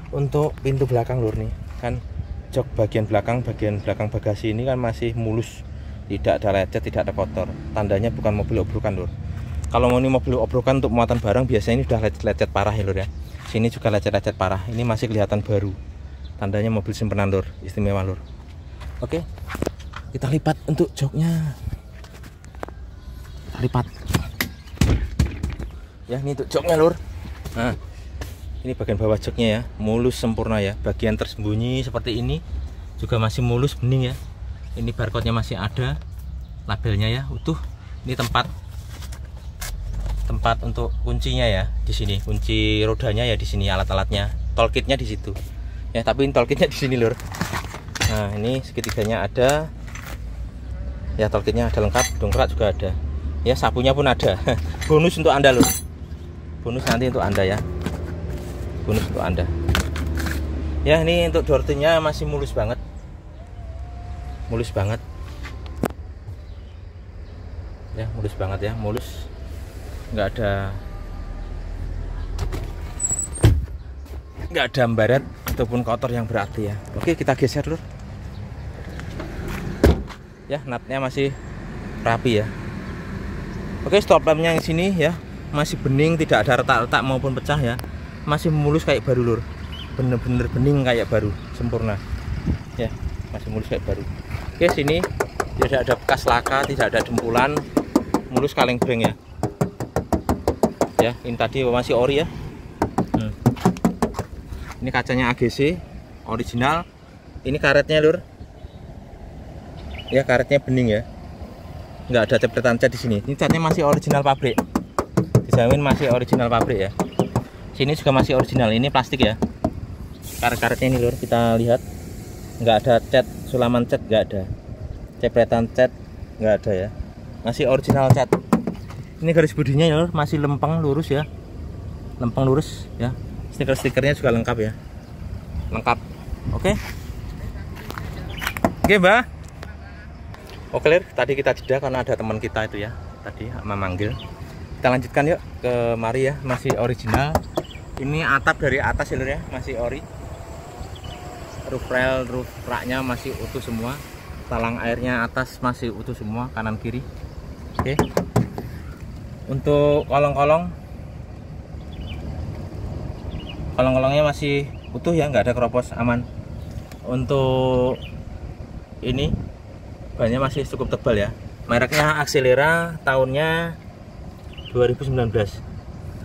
Untuk pintu belakang lur nih kan, jok bagian belakang bagasi ini kan masih mulus, tidak ada lecet, tidak ada kotor. Tandanya bukan mobil obrokan lur. Kalau mau ini mobil obrokan untuk muatan barang biasanya ini sudah lecet parah ya lur ya. Sini juga lecet-lecet parah, ini masih kelihatan baru tandanya mobil simpenan lur, istimewa lur. Oke, kita lipat untuk joknya. Kita lipat ya, ini untuk joknya lur. Nah, ini bagian bawah joknya ya, mulus sempurna ya. Bagian tersembunyi seperti ini juga masih mulus bening ya. Ini barcode-nya masih ada, labelnya ya utuh. Ini tempat untuk kuncinya ya, di sini kunci rodanya ya, di sini alat-alatnya, toolkitnya di situ ya. Tapi toolkitnya di sini lur. Nah, ini segitiganya ada ya, toolkitnya ada lengkap, dongkrak juga ada ya, sapunya pun ada. Bonus untuk Anda lur, bonus nanti untuk Anda ya, bonus untuk Anda ya. Ini untuk door-nya masih mulus banget, mulus banget ya, mulus banget ya, mulus, nggak ada baret ataupun kotor yang berarti ya. Oke, kita geser lur ya, natnya masih rapi ya. Oke, stop lampnya yang sini ya masih bening, tidak ada retak-retak maupun pecah ya, masih mulus kayak baru lur, bener-bener bening kayak baru, sempurna ya, masih mulus kayak baru. Oke, sini tidak ada bekas laka, tidak ada dempulan, mulus kaleng breng ya. Ya, ini tadi masih ori ya. Ini kacanya AGC original. Ini karetnya lur. Ya, karetnya bening ya. Nggak ada cepretan cat di sini. Ini catnya masih original pabrik. Dijamin masih original pabrik ya. Sini juga masih original. Ini plastik ya. Karet-karetnya ini lur, kita lihat. Nggak ada cat, sulaman cat nggak ada. Cepretan cat nggak ada ya. Masih original cat. Ini garis bodinya ya lur, masih lempeng lurus ya, lempeng lurus ya. Stiker-stikernya juga lengkap ya, lengkap. Oke mbak. Oke lur, tadi kita jeda karena ada teman kita itu ya, tadi memanggil. Kita lanjutkan yuk ke mari ya, masih original. Ini atap dari atas ya lur ya, masih ori. Roof rail, roof raknya masih utuh semua. Talang airnya atas masih utuh semua, kanan kiri. Oke. Untuk kolong-kolongnya masih utuh ya, nggak ada keropos, aman. Untuk ini bannya masih cukup tebal ya. Mereknya Axelera, tahunnya 2019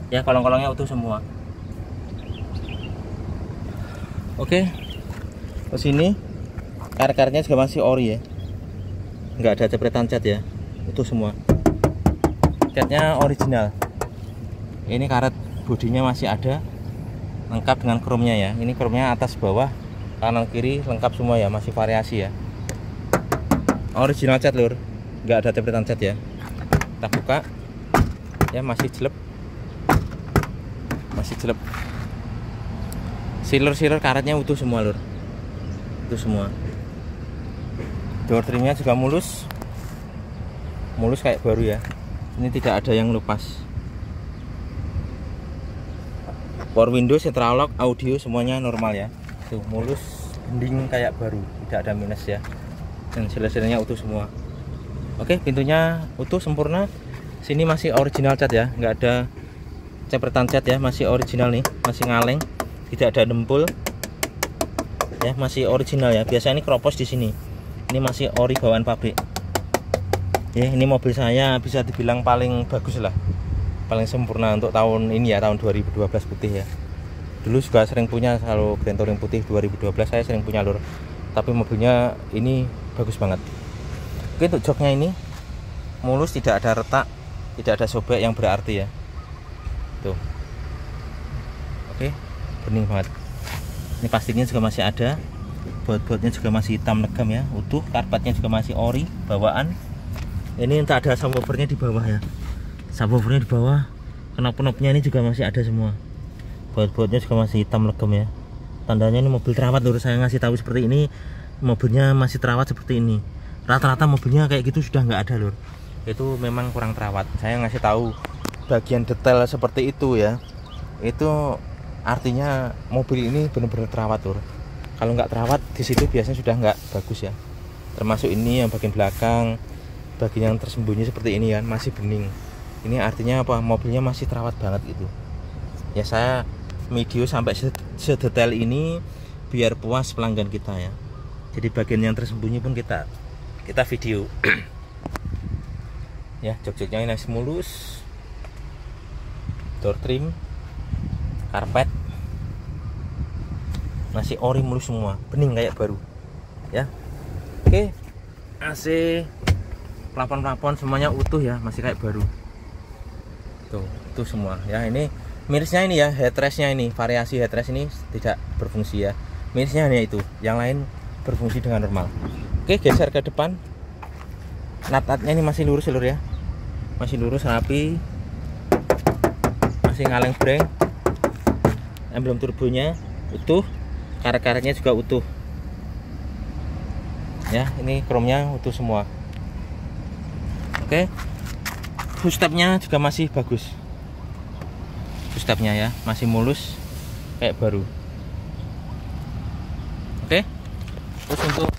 ya. Kolong-kolongnya utuh semua. Oke, ke sini karet-karetnya juga masih ori ya, nggak ada cepretan cat ya, utuh semua. Catnya original. Ini karet bodinya masih ada, lengkap dengan chrome-nya ya. Ini chrome-nya atas bawah, kanan kiri lengkap semua ya, masih variasi ya. Original cat lur, nggak ada cepretan cat ya. Kita buka ya, masih jelek, masih jelek. Sealer karetnya utuh semua lur, utuh semua. Door trimnya juga mulus, mulus kayak baru ya. Ini tidak ada yang lepas. Power window, central lock, audio semuanya normal ya. Tuh mulus, bening kayak baru, tidak ada minus ya. Dan sile-silenya utuh semua. Oke, pintunya utuh sempurna. Sini masih original cat ya, nggak ada cepretan cat ya, masih original nih, masih ngaleng, tidak ada dempul. Ya, masih original ya. Biasanya ini keropos di sini. Ini masih ori bawaan pabrik. Ya, ini mobil saya bisa dibilang paling bagus lah, paling sempurna untuk tahun ini ya, tahun 2012 putih ya. Dulu juga sering punya, kalau Grand Touring putih 2012 saya sering punya lur, tapi mobilnya ini bagus banget. Oke, untuk joknya ini mulus, tidak ada retak, tidak ada sobek yang berarti ya. Tuh. Oke, bening banget. Ini plastiknya juga masih ada, baut-bautnya juga masih hitam legam ya, utuh. Karpetnya juga masih ori bawaan. Ini entah ada subwoofernya di bawah ya, subwoofernya di bawah. Knop-knopnya ini juga masih ada semua. Baut-bautnya juga masih hitam legam ya. Tandanya ini mobil terawat lur, saya ngasih tahu seperti ini, mobilnya masih terawat seperti ini. Rata-rata mobilnya kayak gitu sudah nggak ada lur, itu memang kurang terawat. Saya ngasih tahu bagian detail seperti itu ya, itu artinya mobil ini benar-benar terawat lur. Kalau nggak terawat di situ biasanya sudah nggak bagus ya. Termasuk ini yang bagian belakang, bagian yang tersembunyi seperti ini kan masih bening. Ini artinya apa? Mobilnya masih terawat banget gitu. Ya, saya video sampai sedetail ini biar puas pelanggan kita ya. Jadi bagian yang tersembunyi pun kita video. Ya, jok-joknya ini masih mulus. Door trim, karpet masih ori mulus semua, bening kayak baru ya. Oke, AC, plafon semuanya utuh ya, masih kayak baru. Tuh semua ya. Ini mirisnya ini ya, headrestnya ini, variasi headrest ini tidak berfungsi ya. Mirisnya hanya itu, yang lain berfungsi dengan normal. Oke, geser ke depan. Nat-natnya ini masih lurus seluruh ya, masih lurus rapi, masih ngaleng breng. Emblem turbonya utuh, karet-karetnya juga utuh ya. Ini chrome-nya utuh semua. Oke, footstep-nya juga masih bagus. Footstep-nya ya masih mulus kayak baru. Oke, terus untuk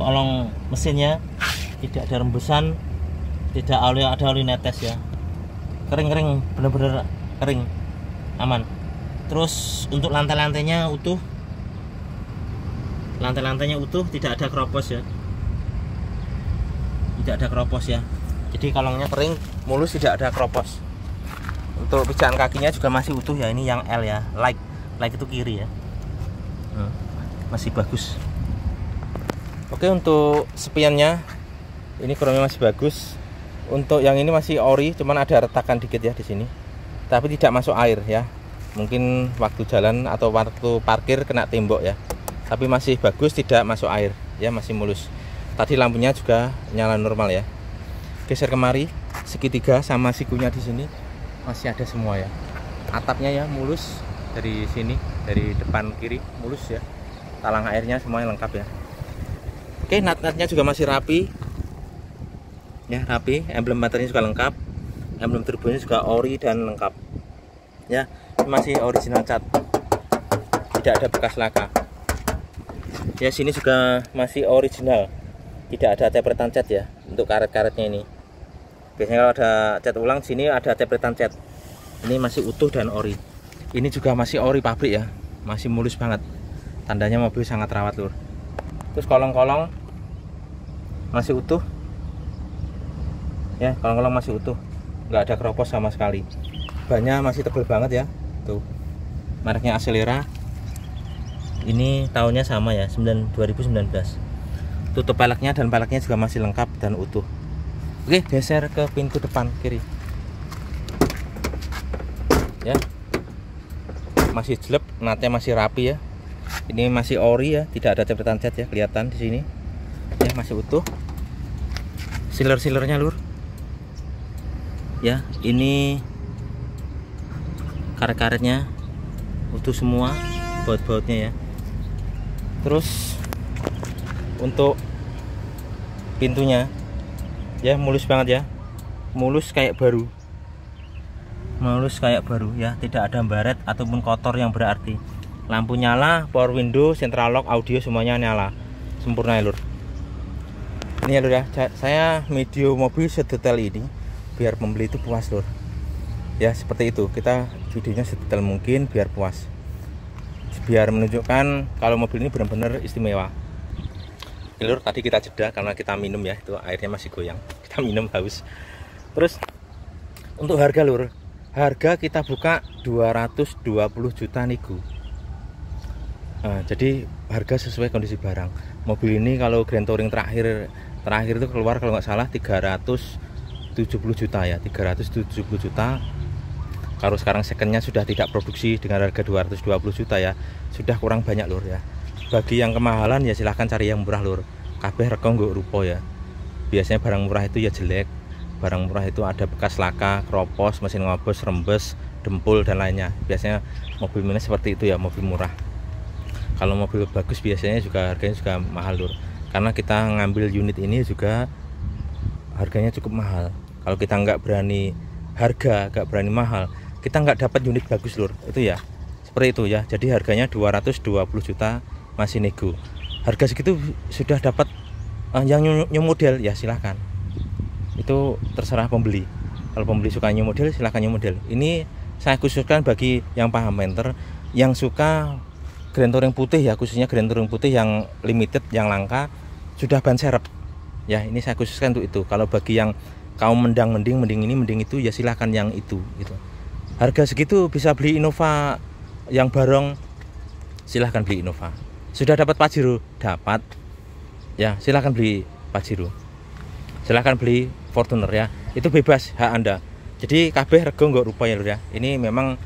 kolong mesinnya tidak ada rembesan, tidak ada oli netes ya. Kering, bener-bener kering, aman. Terus untuk lantai-lantainya utuh, tidak ada keropos ya, jadi kalongnya kering mulus, tidak ada keropos. Untuk pijakan kakinya juga masih utuh ya. Ini yang L ya, like itu kiri ya, masih bagus. Oke, untuk spiannya ini chrome-nya masih bagus. Untuk yang ini masih ori, cuman ada retakan dikit ya di sini, tapi tidak masuk air ya. Mungkin waktu jalan atau waktu parkir kena tembok ya, tapi masih bagus, tidak masuk air ya, masih mulus. Tadi lampunya juga nyala normal ya. Geser kemari, segitiga sama sikunya di sini masih ada semua ya. Atapnya ya mulus dari sini, dari depan kiri mulus ya. Talang airnya semuanya lengkap ya. Oke, nat-natnya juga masih rapi ya, rapi. Emblem baterainya juga lengkap, emblem turbonya juga ori dan lengkap ya. Ini masih original cat, tidak ada bekas laka ya. Sini juga masih original, tidak ada taperan cat ya. Untuk karet-karetnya ini biasanya kalau ada cat ulang, sini ada taperan cat. Ini masih utuh dan ori. Ini juga masih ori pabrik ya, masih mulus banget. Tandanya mobil sangat rawat lur. Terus kolong-kolong masih utuh ya, kolong-kolong masih utuh, nggak ada keropos sama sekali. Bannya masih tebal banget ya. Tuh, mereknya Acelera. Ini tahunnya sama ya, 2019. Tutup peleknya dan peleknya juga masih lengkap dan utuh. Oke, geser ke pintu depan kiri ya. Masih jelek, natnya masih rapi ya. Ini masih ori ya, tidak ada taperan cat ya, kelihatan di sini ya, masih utuh. Sealer-sealernya lur ya. Ini karet-karetnya utuh semua, baut-bautnya ya. Terus untuk pintunya ya mulus banget ya, mulus kayak baru, ya. Tidak ada baret ataupun kotor yang berarti. Lampu nyala, power window, central lock, audio semuanya nyala sempurna ya lur. Ini ya lur ya, saya video mobil sedetail ini biar pembeli itu puas lur ya. Seperti itu, kita videonya sedetail mungkin biar puas, biar menunjukkan kalau mobil ini benar-benar istimewa. Lur, tadi kita jeda karena kita minum ya, itu airnya masih goyang, kita minum haus. Terus untuk harga lur, harga kita buka 220 juta nego. Nah, jadi harga sesuai kondisi barang. Mobil ini kalau Grand Touring terakhir itu keluar kalau nggak salah 370 juta ya, 370 juta. Kalau sekarang secondnya sudah tidak produksi dengan harga 220 juta ya, sudah kurang banyak lur ya. Bagi yang kemahalan ya silahkan cari yang murah lur. Kabeh rego nggo rupo ya. Biasanya barang murah itu ya jelek. Barang murah itu ada bekas laka, keropos, mesin ngobos, rembes, dempul dan lainnya. Biasanya mobil ini seperti itu ya, mobil murah. Kalau mobil bagus biasanya juga harganya juga mahal lur. Karena kita ngambil unit ini juga harganya cukup mahal. Kalau kita nggak berani harga, nggak berani mahal, kita nggak dapat unit bagus lur. Itu ya, seperti itu ya. Jadi harganya 220 juta masih nego. Harga segitu sudah dapat yang new model ya, silahkan. Itu terserah pembeli. Kalau pembeli suka new model silahkan new model. Ini saya khususkan bagi yang paham painter, yang suka Grand Touring putih ya, khususnya Grand Touring putih yang limited, yang langka, sudah ban serep ya. Ini saya khususkan untuk itu. Kalau bagi yang kaum mending ini mending itu ya silahkan yang itu gitu. Harga segitu bisa beli Innova yang barong, silahkan beli Innova. Sudah dapat Pajero? Dapat ya, silahkan beli Pajero, silahkan beli Fortuner ya, itu bebas hak Anda. Jadi kabeh rego nggak rupa ya lur ya. Ini memang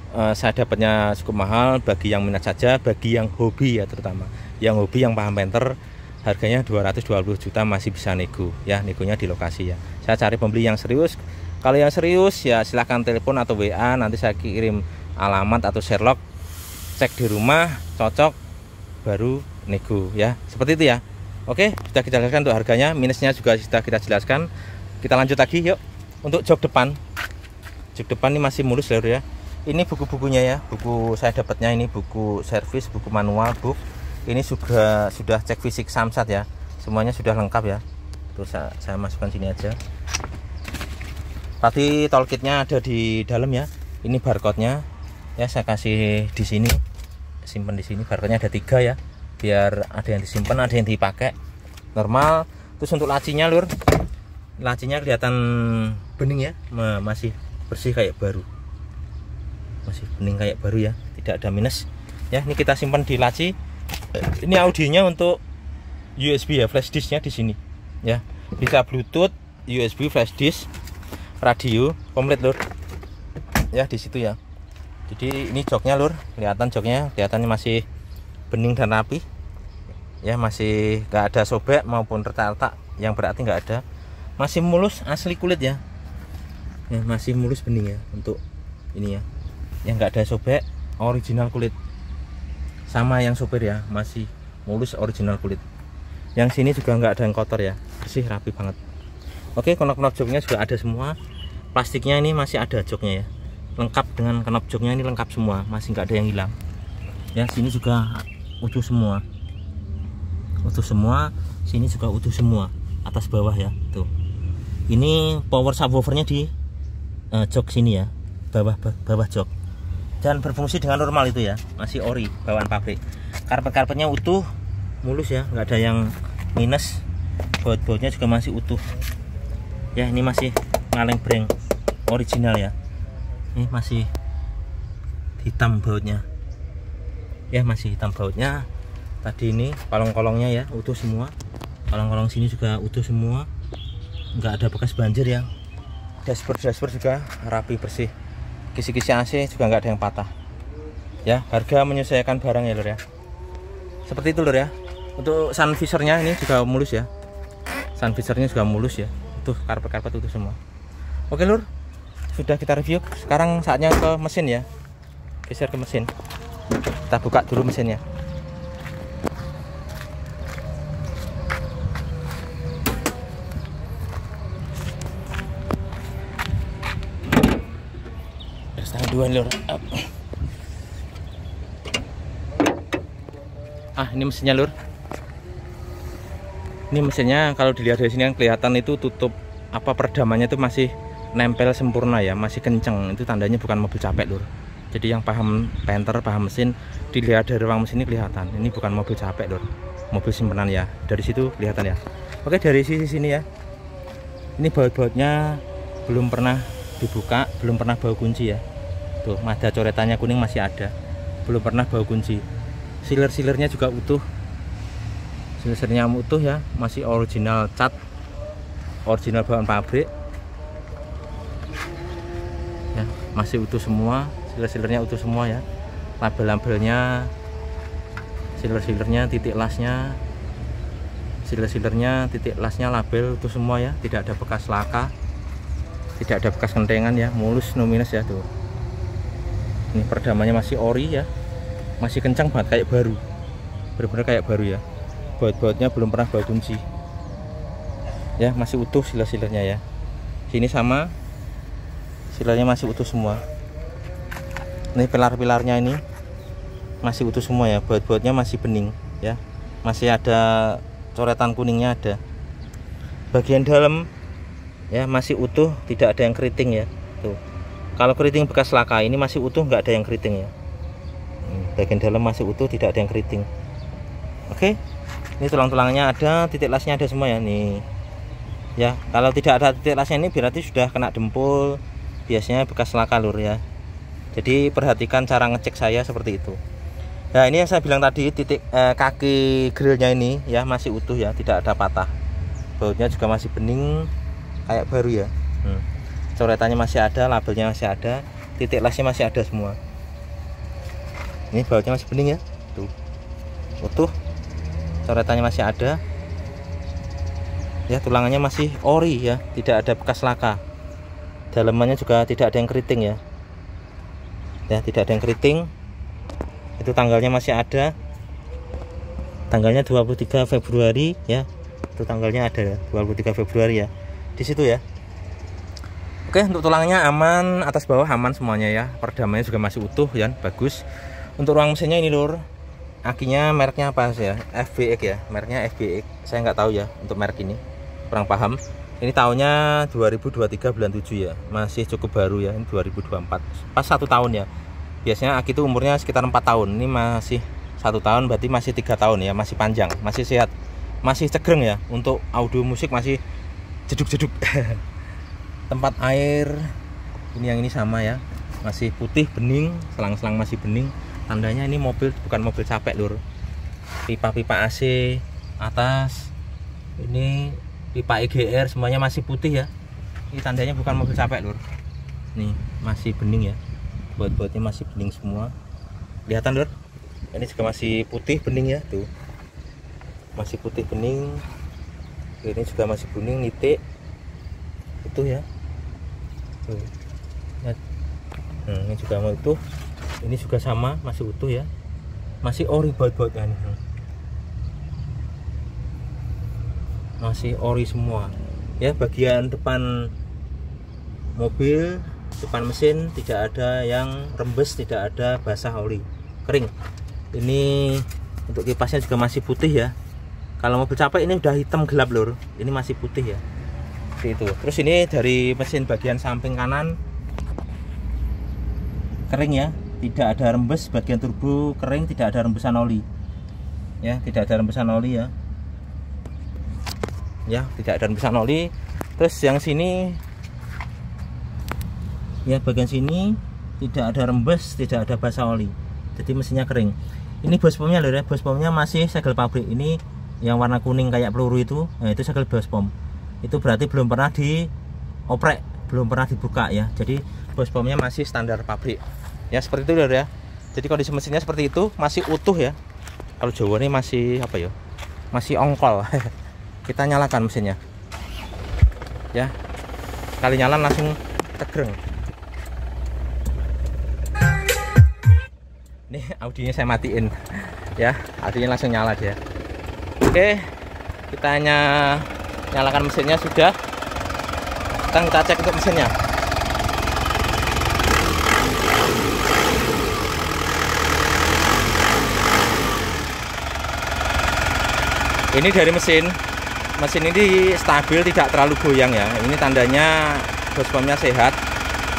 saya dapatnya cukup mahal bagi yang minat saja, bagi yang hobi ya, terutama yang hobi, yang paham painter, harganya 220 juta masih bisa nego ya, negonya di lokasi ya. Saya cari pembeli yang serius. Kalau yang serius ya silahkan telepon atau WA, nanti saya kirim alamat atau Sherlock, cek di rumah, cocok baru nego ya, seperti itu ya. Oke, sudah kita jelaskan untuk harganya, minusnya juga sudah kita jelaskan. Kita lanjut lagi yuk. Untuk jok depan ini masih mulus lur ya. Ini buku-bukunya ya, buku saya dapatnya ini buku servis, buku manual, book. Ini juga sudah cek fisik samsat ya, semuanya sudah lengkap ya. Terus saya masukkan sini aja. Tadi toolkitnya ada di dalam ya. Ini barcode-nya ya, saya kasih di sini, simpan di sini. Barcode-nya ada 3 ya, biar ada yang disimpan, ada yang dipakai normal. Terus untuk lacinya lur, lacinya kelihatan bening ya, masih bersih kayak baru, masih bening kayak baru ya, tidak ada minus ya. Ini kita simpan di laci. Ini audionya untuk USB ya, flash disknya di sini ya, bisa Bluetooth, USB, flash disk, radio komplit lur ya di situ ya. Jadi ini joknya lur, kelihatan joknya, kelihatannya masih bening dan rapi ya, masih nggak ada sobek maupun retak-retak, yang berarti nggak ada, masih mulus asli kulit ya, masih mulus bening ya untuk ini ya, yang nggak ada sobek, original kulit. Sama yang sopir ya, masih mulus original kulit. Yang sini juga nggak ada yang kotor ya, bersih rapi banget. Oke, knop-knop joknya juga ada semua. Plastiknya ini masih ada joknya ya, lengkap dengan knop joknya, ini lengkap semua, masih nggak ada yang hilang ya. Sini juga utuh semua, utuh semua. Sini juga utuh semua, atas bawah ya tuh. Ini power subwoofernya di jok sini ya, bawah jok, dan berfungsi dengan normal itu ya, masih ori bawaan pabrik. Karpet-karpetnya utuh mulus ya, nggak ada yang minus. Baut-bautnya juga masih utuh ya. Ini masih kaleng breng original ya, ini masih hitam bautnya ya, masih hitam bautnya. Tadi ini kolong-kolongnya ya utuh semua, kolong-kolong sini juga utuh semua, nggak ada bekas banjir ya. Dashboard juga rapi bersih. Kisi-kisi AC juga nggak ada yang patah ya. Harga menyesuaikan barang ya lur ya, seperti itu lur ya. Untuk sun visornya ini juga mulus ya, sun visornya juga mulus ya, tuh karpet-karpet itu semua. Oke lur, sudah kita review. Sekarang saatnya ke mesin ya, geser ke mesin, kita buka dulu mesinnya. Dua lur. Ini mesinnya lur. Ini mesinnya kalau dilihat dari sini yang kelihatan itu tutup peredamannya itu masih nempel sempurna ya, masih kenceng. Itu tandanya bukan mobil capek lur. Jadi yang paham painter, paham mesin, dilihat dari ruang mesin ini kelihatan ini bukan mobil capek lur, mobil simpanan ya. Dari situ kelihatan ya. Oke, dari sisi sini ya, ini baut-bautnya belum pernah dibuka, belum pernah bau kunci ya. Tuh, ada coretannya kuning masih ada, belum pernah bau kunci. Sealer-sealernya juga utuh, sealernya utuh ya, masih original cat, original bawaan pabrik ya, masih utuh semua. Sealer-sealernya utuh semua ya, label-labelnya, sealer-sealernya, titik lasnya, sealer-sealernya, titik lasnya, label utuh semua ya, tidak ada bekas laka, tidak ada bekas kentengan ya, mulus no minus ya tuh. Ini peredamannya masih ori ya, masih kencang banget kayak baru, benar-benar kayak baru ya. Baut-bautnya belum pernah bau kunci ya, masih utuh sealer-sealernya ya. Sini sama, sealernya masih utuh semua. Ini pilar-pilarnya ini masih utuh semua ya, baut-bautnya masih bening ya, masih ada coretan kuningnya ada. Bagian dalam ya masih utuh, tidak ada yang keriting ya tuh. Kalau keriting bekas laka ini masih utuh, nggak ada yang keriting ya. Bagian dalam masih utuh, tidak ada yang keriting. Oke, ini tulang-tulangnya ada, titik lasnya ada semua ya nih. Ya, kalau tidak ada titik lasnya ini berarti sudah kena dempul, biasanya bekas laka lur ya. Jadi perhatikan cara ngecek saya seperti itu. Nah ini yang saya bilang tadi, titik kaki grillnya ini ya masih utuh ya, tidak ada patah. Bautnya juga masih bening kayak baru ya. Coretannya masih ada, labelnya masih ada, titik lasnya masih ada semua. Ini bautnya masih bening ya, tuh utuh, coretannya masih ada ya, tulangannya masih ori ya, tidak ada bekas laka. Dalamannya juga tidak ada yang keriting ya, tidak ada yang keriting. Itu tanggalnya masih ada, tanggalnya 23 Februari ya, itu tanggalnya ada 23 Februari ya, di situ ya. Oke, untuk tulangnya aman, atas bawah aman semuanya ya, perdamanya juga masih utuh ya, bagus. Untuk ruang mesinnya ini lur, akinya mereknya apa sih ya, FBX ya, mereknya FBX, saya nggak tahu ya untuk merek ini, kurang paham. Ini tahunnya 2023 bulan 7 ya, masih cukup baru ya, ini 2024, pas 1 tahun ya. Biasanya aki itu umurnya sekitar 4 tahun, ini masih 1 tahun, berarti masih 3 tahun ya, masih panjang, masih sehat, masih cegreng ya. Untuk audio musik masih jeduk-jeduk. Tempat air ini yang ini sama ya, masih putih bening, selang-selang masih bening. Tandanya ini mobil bukan mobil capek lur. Pipa-pipa AC atas, ini pipa EGR semuanya masih putih ya. Ini tandanya bukan mobil capek lur. Nih masih bening ya, baut-bautnya masih bening semua. Kelihatan lur, ini juga masih putih bening ya, tuh masih putih bening. Ini juga masih bening, nitik itu ya, tuh. Ini juga mau utuh, ini juga sama masih utuh ya, masih ori baut-bautnya nih, masih ori semua ya. Bagian depan mobil, depan mesin tidak ada yang rembes, tidak ada basah oli, kering. Ini untuk kipasnya juga masih putih ya. Kalau mobil capek ini udah hitam gelap lur, ini masih putih ya, seperti itu. Terus ini dari mesin bagian samping kanan kering ya, tidak ada rembes. Bagian turbo kering, tidak ada rembesan oli ya, tidak ada rembesan oli ya, tidak ada rembesan oli. Terus yang sini ya, bagian sini tidak ada rembes, tidak ada basah oli, jadi mesinnya kering. Ini bospomnya loh ya, bospomnya masih segel pabrik. Ini yang warna kuning kayak peluru itu, nah itu segel bospom. Itu berarti belum pernah dioprek, belum pernah dibuka ya, jadi bospomnya masih standar pabrik ya, seperti itu lho ya. Jadi kondisi mesinnya seperti itu, masih utuh ya. Kalau Jawa ini masih apa ya, masih ongkol. Kita nyalakan mesinnya ya, kali nyala langsung tegreng. Nih audionya saya matiin ya, audionya langsung nyala dia. Oke, kita nyalakan mesinnya sudah. Sekarang kita cek untuk mesinnya. Ini dari mesin ini stabil, tidak terlalu goyang ya. Ini tandanya bospomnya sehat.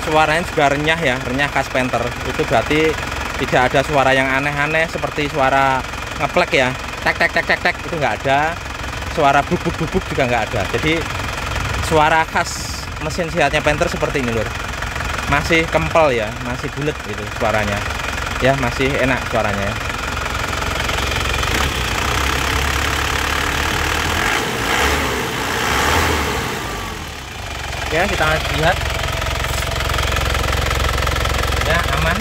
Suaranya juga renyah ya, renyah khas Panther. Itu berarti tidak ada suara yang aneh-aneh seperti suara ngeplek ya, tek tek tek tek tek, itu nggak ada. Suara bubuk bubuk juga nggak ada. Jadi suara khas mesin sehatnya Panther seperti ini lur. Masih kempel ya, masih bulat gitu suaranya ya, masih enak suaranya ya. Ya, kita lihat ya, aman.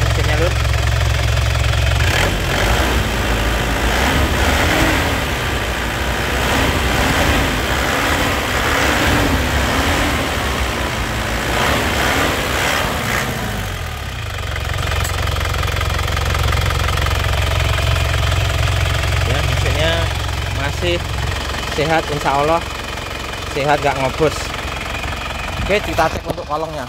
Mesinnya lur. Masih sehat, insya Allah sehat, gak ngobos. Oke, kita cek untuk kolongnya.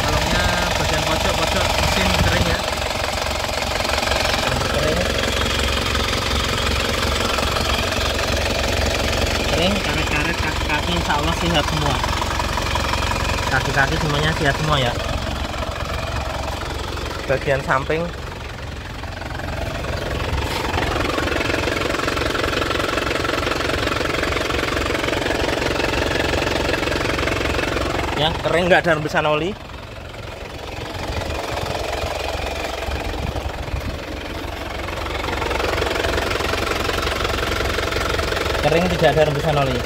Kolongnya bagian pojok mesin kering ya, kering. insya Allah sehat semua. Kaki-kaki semuanya sehat semua ya. Bagian samping ya kering, nggak ada rembesan oli. Kering, tidak ada rembesan oli.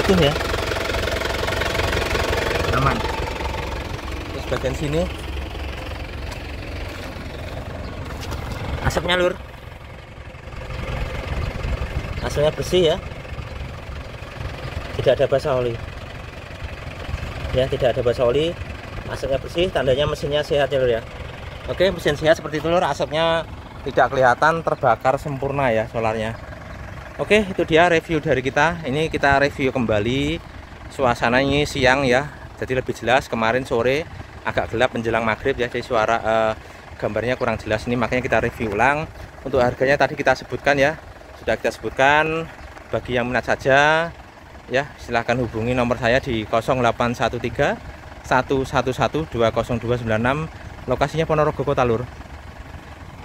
Itu ya aman. Terus bagian sini asapnya lur, asapnya bersih ya, tidak ada basah oli ya, tidak ada basah oli, asapnya bersih, tandanya mesinnya sehat ya lur ya. Oke, mesin sehat seperti itu lur, asapnya tidak kelihatan terbakar sempurna ya solarnya. Oke, itu dia review dari kita. Ini kita review kembali, suasananya siang ya, jadi lebih jelas. Kemarin sore agak gelap menjelang maghrib ya, jadi suara gambarnya kurang jelas, ini makanya kita review ulang. Untuk harganya tadi kita sebutkan ya, sudah kita sebutkan. Bagi yang minat saja ya, silahkan hubungi nomor saya di 0813 111 20296. Lokasinya Ponorogo Kota lur.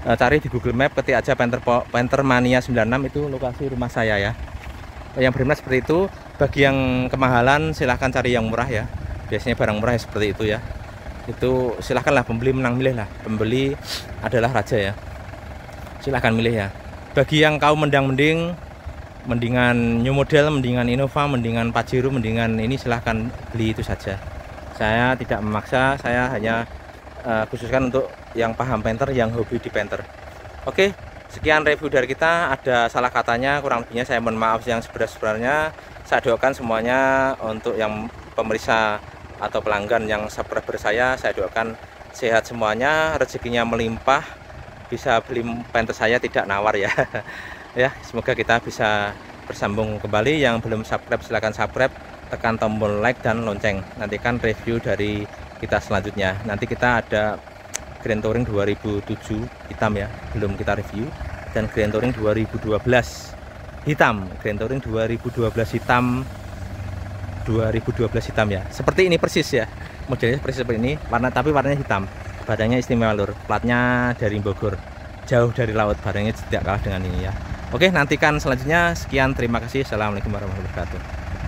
Cari di Google Map, ketik aja Penter Mania 96, itu lokasi rumah saya ya. Yang berminat seperti itu. Bagi yang kemahalan silahkan cari yang murah ya, biasanya barang murah ya seperti itu ya. Itu silahkanlah, pembeli menang milih lah, pembeli adalah raja ya, silahkan milih ya. Bagi yang kaum mendingan new model, mendingan Innova, mendingan Pajero, mendingan ini, silahkan beli itu saja. Saya tidak memaksa, saya hanya khususkan untuk yang paham penter, yang hobi di penter. Oke, sekian review dari kita. Ada salah katanya, kurang lebihnya saya mohon maaf yang sebenarnya. Saya doakan semuanya untuk yang pemirsa atau pelanggan yang subscriber saya doakan sehat semuanya, rezekinya melimpah, bisa beli penter saya tidak nawar ya. Ya, semoga kita bisa bersambung kembali. Yang belum subscribe silahkan subscribe, tekan tombol like dan lonceng, nantikan review dari kita selanjutnya. Nanti kita ada Grand Touring 2007 hitam ya, belum kita review, dan Grand Touring 2012 hitam. Grand Touring 2012 hitam, 2012 hitam ya, seperti ini persis ya, modelnya persis seperti ini, tapi warnanya hitam. Badannya istimewa lur, platnya dari Bogor, jauh dari laut, badannya tidak kalah dengan ini ya. Oke, nantikan selanjutnya. Sekian, terima kasih. Assalamualaikum warahmatullahi wabarakatuh.